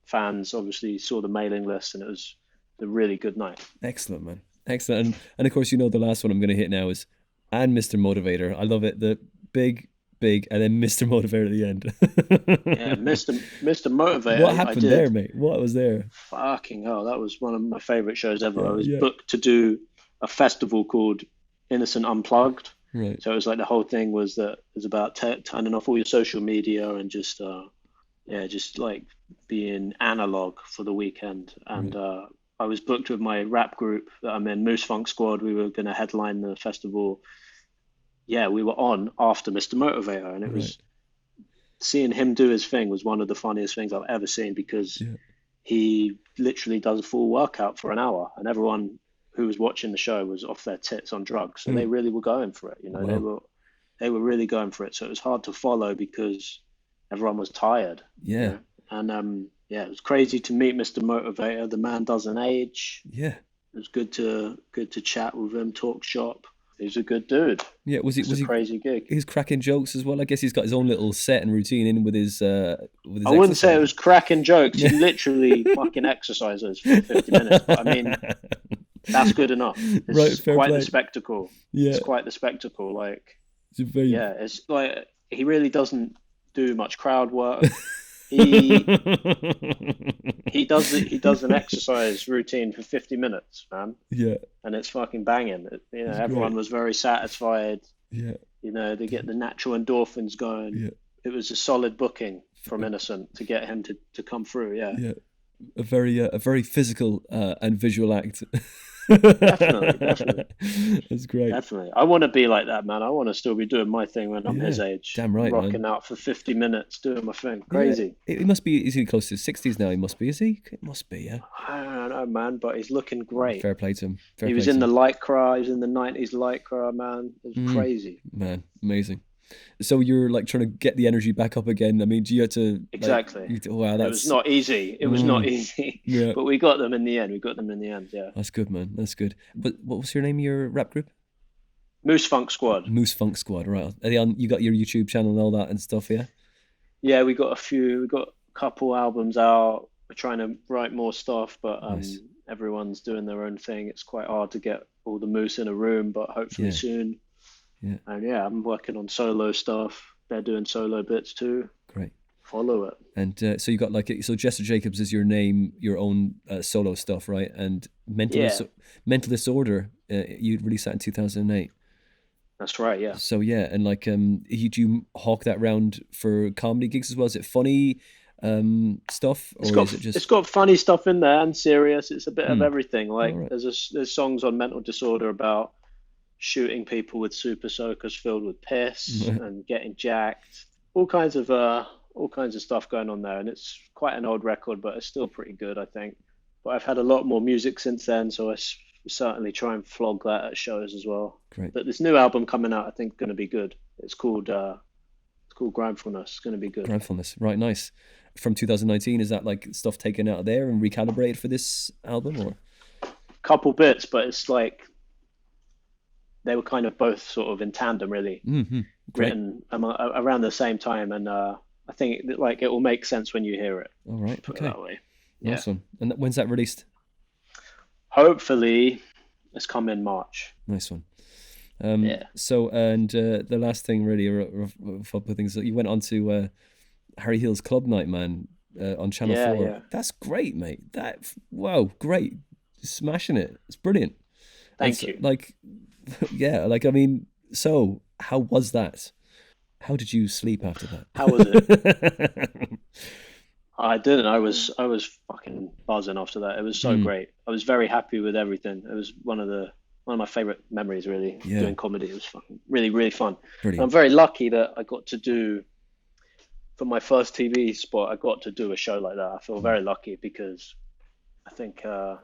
fans obviously saw the mailing list, and it was a really good night. Excellent, man. Excellent. And of course, the last one I'm going to hit now is, and Mr. Motivator. I love it. The big, and then Mr. Motivator at the end. Yeah, Mr. Motivator. What happened there, mate? What was there? Fucking hell, that was one of my favorite shows ever. I was booked to do a festival called Innocent Unplugged. Right. So it was like the whole thing was about turning off all your social media and just like being analog for the weekend. And I was booked with my rap group that I'm in, Moose Funk Squad. We were going to headline the festival. Yeah, we were on after Mr. Motivator, and it was seeing him do his thing was one of the funniest things I've ever seen, because he literally does a full workout for an hour, and everyone who was watching the show was off their tits on drugs. So they really were going for it. They were really going for it. So it was hard to follow because everyone was tired. Yeah. And yeah, it was crazy to meet Mr. Motivator. The man doesn't age. Yeah. It was good to chat with him, talk shop. He's a good dude. Yeah, was he a crazy gig? He's cracking jokes as well. I guess he's got his own little set and routine in with his. I wouldn't say it was cracking jokes. He literally fucking exercises for 50 minutes. But I mean, that's good enough. It's quite the spectacle. Yeah, it's quite the spectacle. Like, it's like he really doesn't do much crowd work. He does an exercise routine for 50 minutes, man. Yeah. And it's fucking banging. Everyone was very satisfied. Yeah. They get the natural endorphins going. Yeah. It was a solid booking from Innocent to get him to come through. Yeah. Yeah. A very physical and visual act. Definitely. That's great. Definitely. I want to be like that, man. I want to still be doing my thing when I'm his age. Damn right, rocking out for 50 minutes, doing my thing. Crazy. Yeah. He must be, is he close to his 60s now? He must be, is he? It must be, yeah. I don't know, man, but he's looking great. Fair play to him. He was in the Lycra. He was in the 90s Lycra, man. It was crazy. Man, amazing. So you're like trying to get the energy back up again. I mean, do you have to... Exactly. Wow, It was not easy. It was not easy. Yeah. But we got them in the end. Yeah. That's good, man. That's good. But what was your name of your rap group? Moose Funk Squad. Moose Funk Squad, right. Are they on, you got your YouTube channel and all that and stuff, yeah? Yeah, we got a couple albums out. We're trying to write more stuff, but Nice. Everyone's doing their own thing. It's quite hard to get all the moose in a room, but hopefully soon. Yeah. And I'm working on solo stuff. They're doing solo bits too. Great. Follow it. And so you got so Jester Jacobs is your name, your own solo stuff, right? And Mental Disorder, you released that in 2008. That's right, yeah. So yeah, and like, do you hawk that round for comedy gigs as well? Is it funny stuff, or is it just? It's got funny stuff in there and serious. It's a bit of everything. Like there's songs on Mental Disorder about shooting people with super soakers filled with piss and getting jacked. All kinds of stuff going on there, and it's quite an old record, but it's still pretty good, I think. But I've had a lot more music since then, so I certainly try and flog that at shows as well. Great. But this new album coming out, I think, is going to be good. It's called Grimefulness. It's going to be good. Grimefulness, right? Nice. From 2019, is that like stuff taken out of there and recalibrated for this album, or? Couple bits, but it's like they were kind of both sort of in tandem, really. Mm-hmm. Written around the same time, and I think it will make sense when you hear it. All right. Put Okay. it that way. Yeah. Awesome. And when's that released? Hopefully, it's come in March. Nice one. So, and the last thing, really, a couple of things. You went on to Harry Hill's ClubNite, man, on Channel 4. Yeah. That's great, mate. Great. Smashing it. It's brilliant. Thank you. Like, yeah, like, I mean, so how was that? How did you sleep after that? How was it? I didn't. I was fucking buzzing after that. It was so great. I was very happy with everything. It was one of my favorite memories, really, doing comedy. It was fucking really, really fun. I'm very lucky that I got to do, for my first TV spot, I got to do a show like that. I feel very lucky because I think it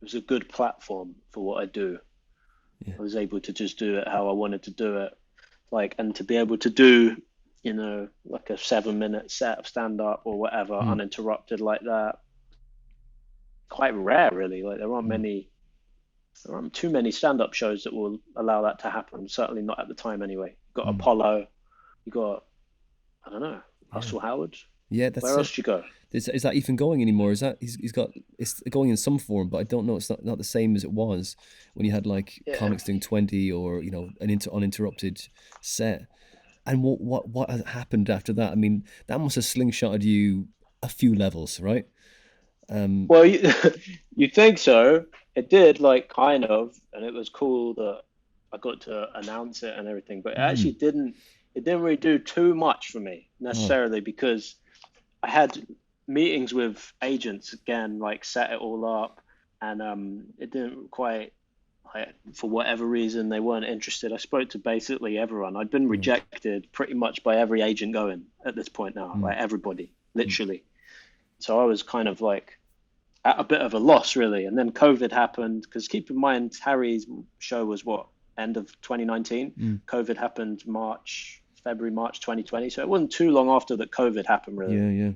was a good platform for what I do. I was able to just do it how I wanted to do it, and to be able to do, like a 7-minute set of stand up or whatever, uninterrupted like that. Quite rare, really. Like there aren't too many stand up shows that will allow that to happen. Certainly not at the time, anyway. You got Apollo, you got, I don't know, Russell Howard. Yeah, that's where else do you go? Is that even going anymore? Is that it's going in some form, but I don't know. It's not the same as it was when you had comics doing 20 or an uninterrupted set. And what happened after that? I mean, that must have slingshotted you a few levels, right? Well, you think so? It did, kind of, and it was cool that I got to announce it and everything. But it actually didn't. It didn't really do too much for me necessarily because I had meetings with agents again, set it all up, and it didn't quite, for whatever reason, they weren't interested. I spoke to basically everyone. I'd been rejected pretty much by every agent going at this point now, everybody, literally. So I was kind of at a bit of a loss, really. And then COVID happened, because keep in mind, Harry's show was end of 2019. COVID happened February, March 2020. So it wasn't too long after that COVID happened, really. Yeah.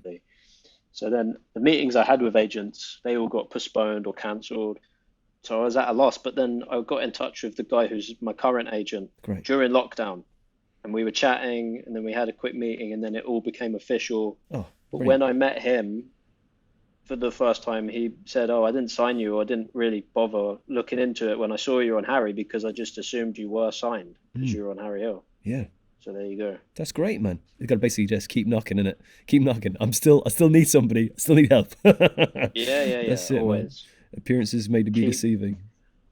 So then the meetings I had with agents, they all got postponed or cancelled. So I was at a loss. But then I got in touch with the guy who's my current agent Great. during lockdown. And we were chatting, and then we had a quick meeting, and then it all became official. Oh, But brilliant. when I met him for the first time, he said, "Oh, I didn't sign you. Or I didn't really bother looking into it when I saw you on Harry because I just assumed you were signed because you were on Harry Hill." Yeah. So there you go. That's great, man. You got to basically just keep knocking, innit? Keep knocking. I still need somebody. I still need help. Yeah. That's it, Always. man. Appearances made to be Keep- deceiving.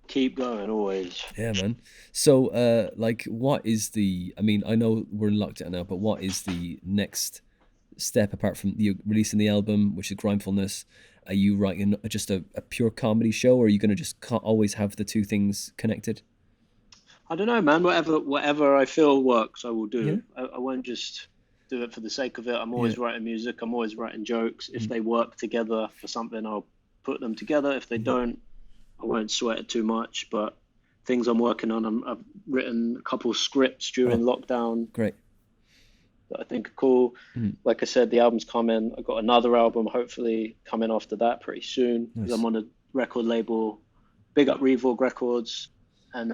Keep going, always. Yeah, man. So, like, what is I mean, I know we're in lockdown now, but what is the next step apart from you releasing the album, which is Grimefulness? Are you writing just a pure comedy show, or are you going to just always have the two things connected? I don't know, man. Whatever I feel works, I will do. Yeah. I won't just do it for the sake of it. I'm always writing music. I'm always writing jokes. If they work together for something, I'll put them together. If they don't, I won't sweat it too much. But things I'm working on, I've written a couple scripts during lockdown Great. that I think are cool. Like I said, the album's coming. I've got another album hopefully coming after that pretty soon. Nice. I'm on a record label, big up Revolve Records. And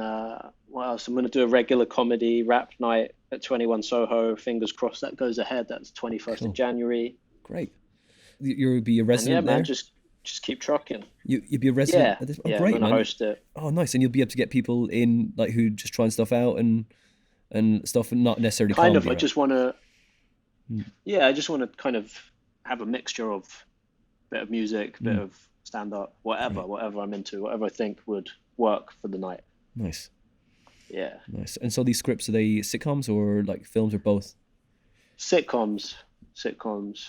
what else? I'm going to do a regular comedy rap night at 21 Soho. Fingers crossed that goes ahead. That's 21st of January. Great. You'll be a And resident yeah, there? man, just keep trucking. You'll be a resident Yeah, at this? Oh, yeah, great, I'm going man. to host it. Oh, nice. And you'll be able to get people in, like, who just trying stuff out and stuff, and not necessarily Kind of, comedy, I right? just want to, I just want to kind of have a mixture of bit of music, bit of stand-up, whatever I'm into, whatever I think would work for the night. Nice. Yeah. Nice. And so these scripts, are they sitcoms or like films or both? Sitcoms.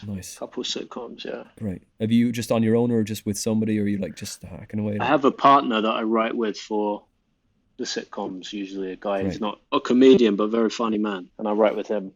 Nice. Couple sitcoms, yeah. Great. Have you just on your own or just with somebody, or are you like just hacking away? I have a partner that I write with for the sitcoms, usually a guy who's Great. not a comedian, but very funny man. And I write with him.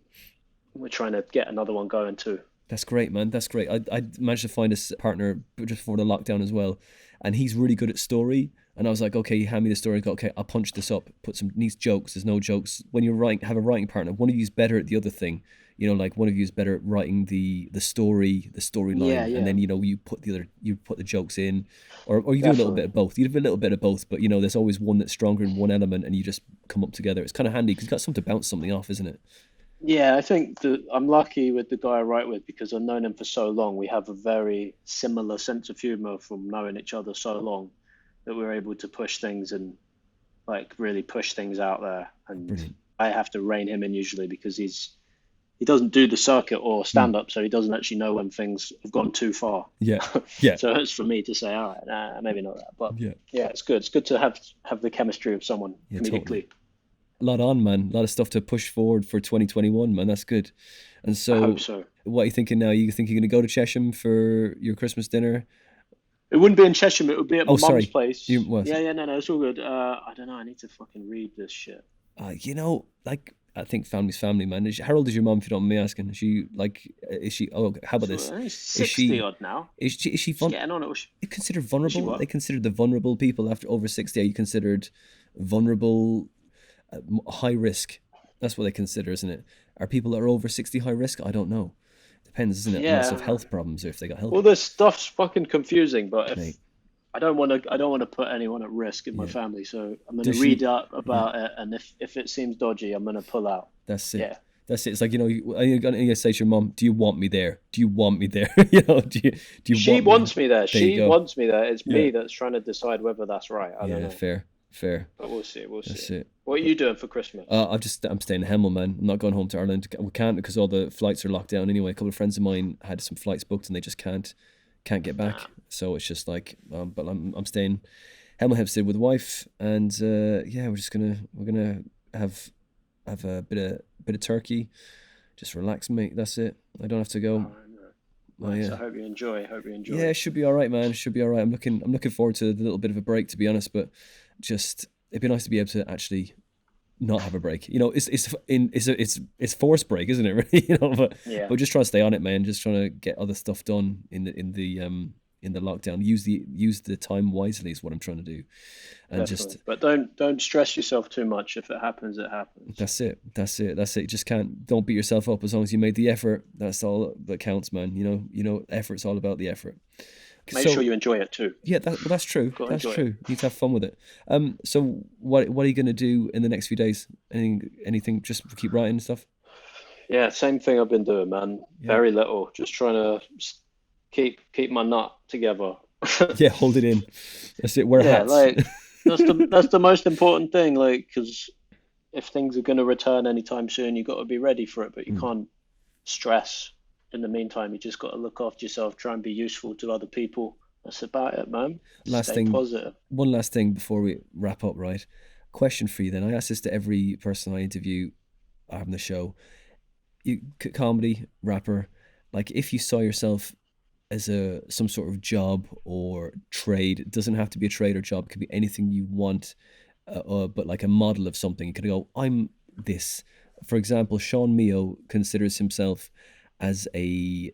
We're trying to get another one going too. That's great, man. That's great. I managed to find a partner just before the lockdown as well, and he's really good at story. And I was like, okay, hand me the story. I go, okay, I'll punch this up. Put some needs jokes. There's no jokes. When you have a writing partner, one of you is better at the other thing. You know, like one of you is better at writing the storyline, Yeah. and then you put the jokes in, or you do a little bit of both. You do a little bit of both, but there's always one that's stronger in one element, and you just come up together. It's kind of handy because you've got something to bounce something off, isn't it? Yeah, I think that I'm lucky with the guy I write with because I've known him for so long. We have a very similar sense of humor from knowing each other so long that we're able to push things and like really push things out there. And Brilliant. I have to rein him in usually because he doesn't do the circuit or stand up, so he doesn't actually know when things have gone too far. Yeah. So it's for me to say, all right, nah, maybe not that. But Yeah. it's good. It's good to have the chemistry of someone comedically. Totally. A lot on, man. A lot of stuff to push forward for 2021, man. That's good. And I so, hope so. what are you thinking now? You think you're going to go to Chesham for your Christmas dinner? It wouldn't be in Chesham. It would be at my Oh, sorry. mum's place. No, It's all good. I don't know. I need to fucking read this shit. Like, I think family's family, man. How old is your mum, if you don't mind me asking? How about this? She's 60 odd now. Is she She's getting on it. you considered vulnerable? what? They consider the vulnerable people after over 60. Are you considered vulnerable, high risk? That's what they consider, isn't it? Are people that are over 60 high risk? I don't know. Depends, isn't it? Yeah. Unless of health problems, or if they got health. All this stuff's fucking confusing, but if Mate. I don't want to put anyone at risk in my family, so I'm going to Does read she- up about it, and if it seems dodgy, I'm going to pull out. That's it. Yeah. That's it. It's like, you're gonna say to your mum, "Do you want me there? Do you want me there?" Do you? She wants me there. you She go. wants me there. It's me Yeah. that's trying to decide whether that's right. I don't know. Fair. But we'll see. That's it. What are you doing for Christmas? I'm staying in Hemel, man. I'm not going home to Ireland. We can't because all the flights are locked down anyway. A couple of friends of mine had some flights booked and they just can't get back. So it's just like, but I'm staying Hemel Hempstead with the wife, and we're gonna have a bit of turkey, just relax, mate. That's it. I don't have to go. Nice. I hope you enjoy. Yeah, it should be all right, man. It should be all right. I'm looking forward to the little bit of a break, to be honest. But just it'd be nice to be able to actually not have a break. It's forced break, isn't it? Really, but Yeah. just trying to stay on it, man. Just trying to get other stuff done in the in the lockdown. Use the time wisely is what I'm trying to do, and Definitely. But don't stress yourself too much. If it happens, it happens. That's it. You just don't beat yourself up as long as you made the effort. That's all that counts, man. Effort's all about the effort. Make sure you enjoy it too. Yeah, that's true. That's true. You need to have fun with it. So what are you going to do in the next few days? Anything? Just keep writing and stuff. Yeah, same thing I've been doing, man. Yeah. Very little. Just trying to keep my nut together. Yeah, hold it in. That's it. Wear hats. Like that's the most important thing. Like, because if things are going to return anytime soon, you got to be ready for it. But you can't stress. In the meantime, you just got to look after yourself. Try and be useful to other people. That's about it, man. Stay positive. One last thing before we wrap up, right? Question for you then. I ask this to every person I interview on the show. You comedy, rapper, like if you saw yourself as some sort of job or trade, it doesn't have to be a trade or job, it could be anything you want, but like a model of something. You could go, I'm this. For example, Sean Mio considers himself as a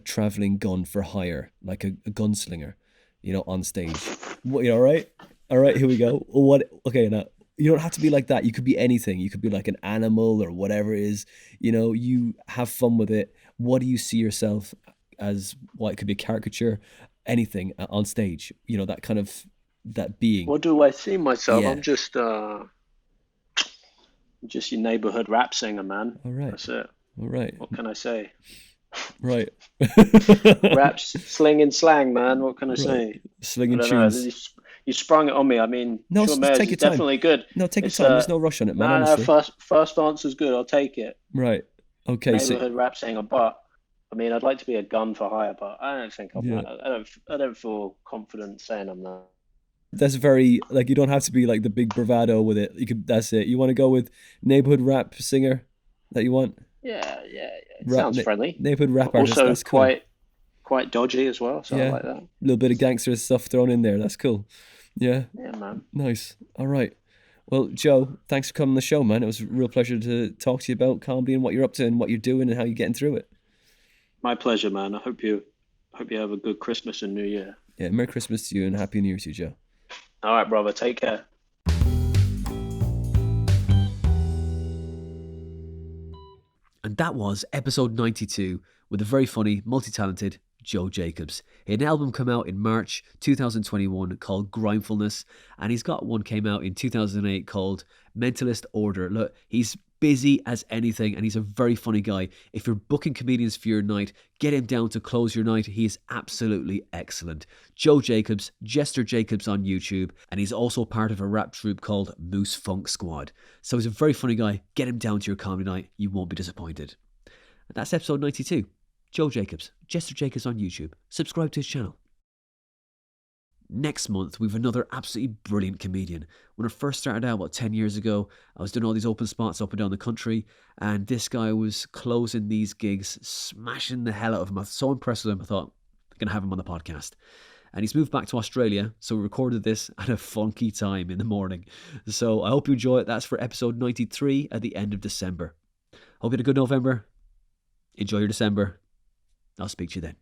traveling gun for hire, like a gunslinger, on stage. All right, here we go. Okay, now you don't have to be like that. You could be anything. You could be like an animal or whatever it is. You have fun with it. What do you see yourself as? It could be a caricature, anything on stage. That kind of that being. What do I see myself? Yeah. I'm just your neighborhood rap singer, man. All right. That's it. All right. What can I say? Right. Raps, slinging slang, man. What can I say? Slinging tunes. You sprung it on me. I mean, no, sure, take your time. Definitely good. No, take your time. There's no rush on it, man. No, first answer's good. I'll take it. Right. Okay. Neighborhood rap singer, but I mean, I'd like to be a gun for hire, but I don't think I'm. Yeah. I don't feel confident saying I'm that. That's very you don't have to be like the big bravado with it. That's it. You want to go with neighborhood rap singer that you want? Yeah. It sounds friendly. Neighborhood rap artist. Also, that's cool. quite dodgy as well. So I like that. A little bit of gangster stuff thrown in there. That's cool. Yeah. Yeah, man. Nice. All right. Well, Joe, thanks for coming on the show, man. It was a real pleasure to talk to you about comedy and what you're up to and what you're doing and how you're getting through it. My pleasure, man. I hope you have a good Christmas and New Year. Yeah. Merry Christmas to you and Happy New Year to you, Joe. All right, brother. Take care. And that was episode 92 with the very funny, multi-talented Joe Jacobs. He had an album come out in March 2021 called Grimefulness, and he's got one came out in 2008 called Mentalist Order. Look, he's busy as anything, and he's a very funny guy. If you're booking comedians for your night, get him down to close your night. He is absolutely excellent. Joe Jacobs, Jester Jacobs on YouTube, and he's also part of a rap troupe called Moose Funk Squad. So he's a very funny guy. Get him down to your comedy night. You won't be disappointed. And that's episode 92. Joe Jacobs, Jester Jacobs on YouTube. Subscribe to his channel. Next month, we have another absolutely brilliant comedian. When I first started out about 10 years ago, I was doing all these open spots up and down the country, and this guy was closing these gigs, smashing the hell out of them. I was so impressed with him, I thought, I'm going to have him on the podcast. And he's moved back to Australia, so we recorded this at a funky time in the morning. So I hope you enjoy it. That's for episode 93 at the end of December. Hope you had a good November. Enjoy your December. I'll speak to you then.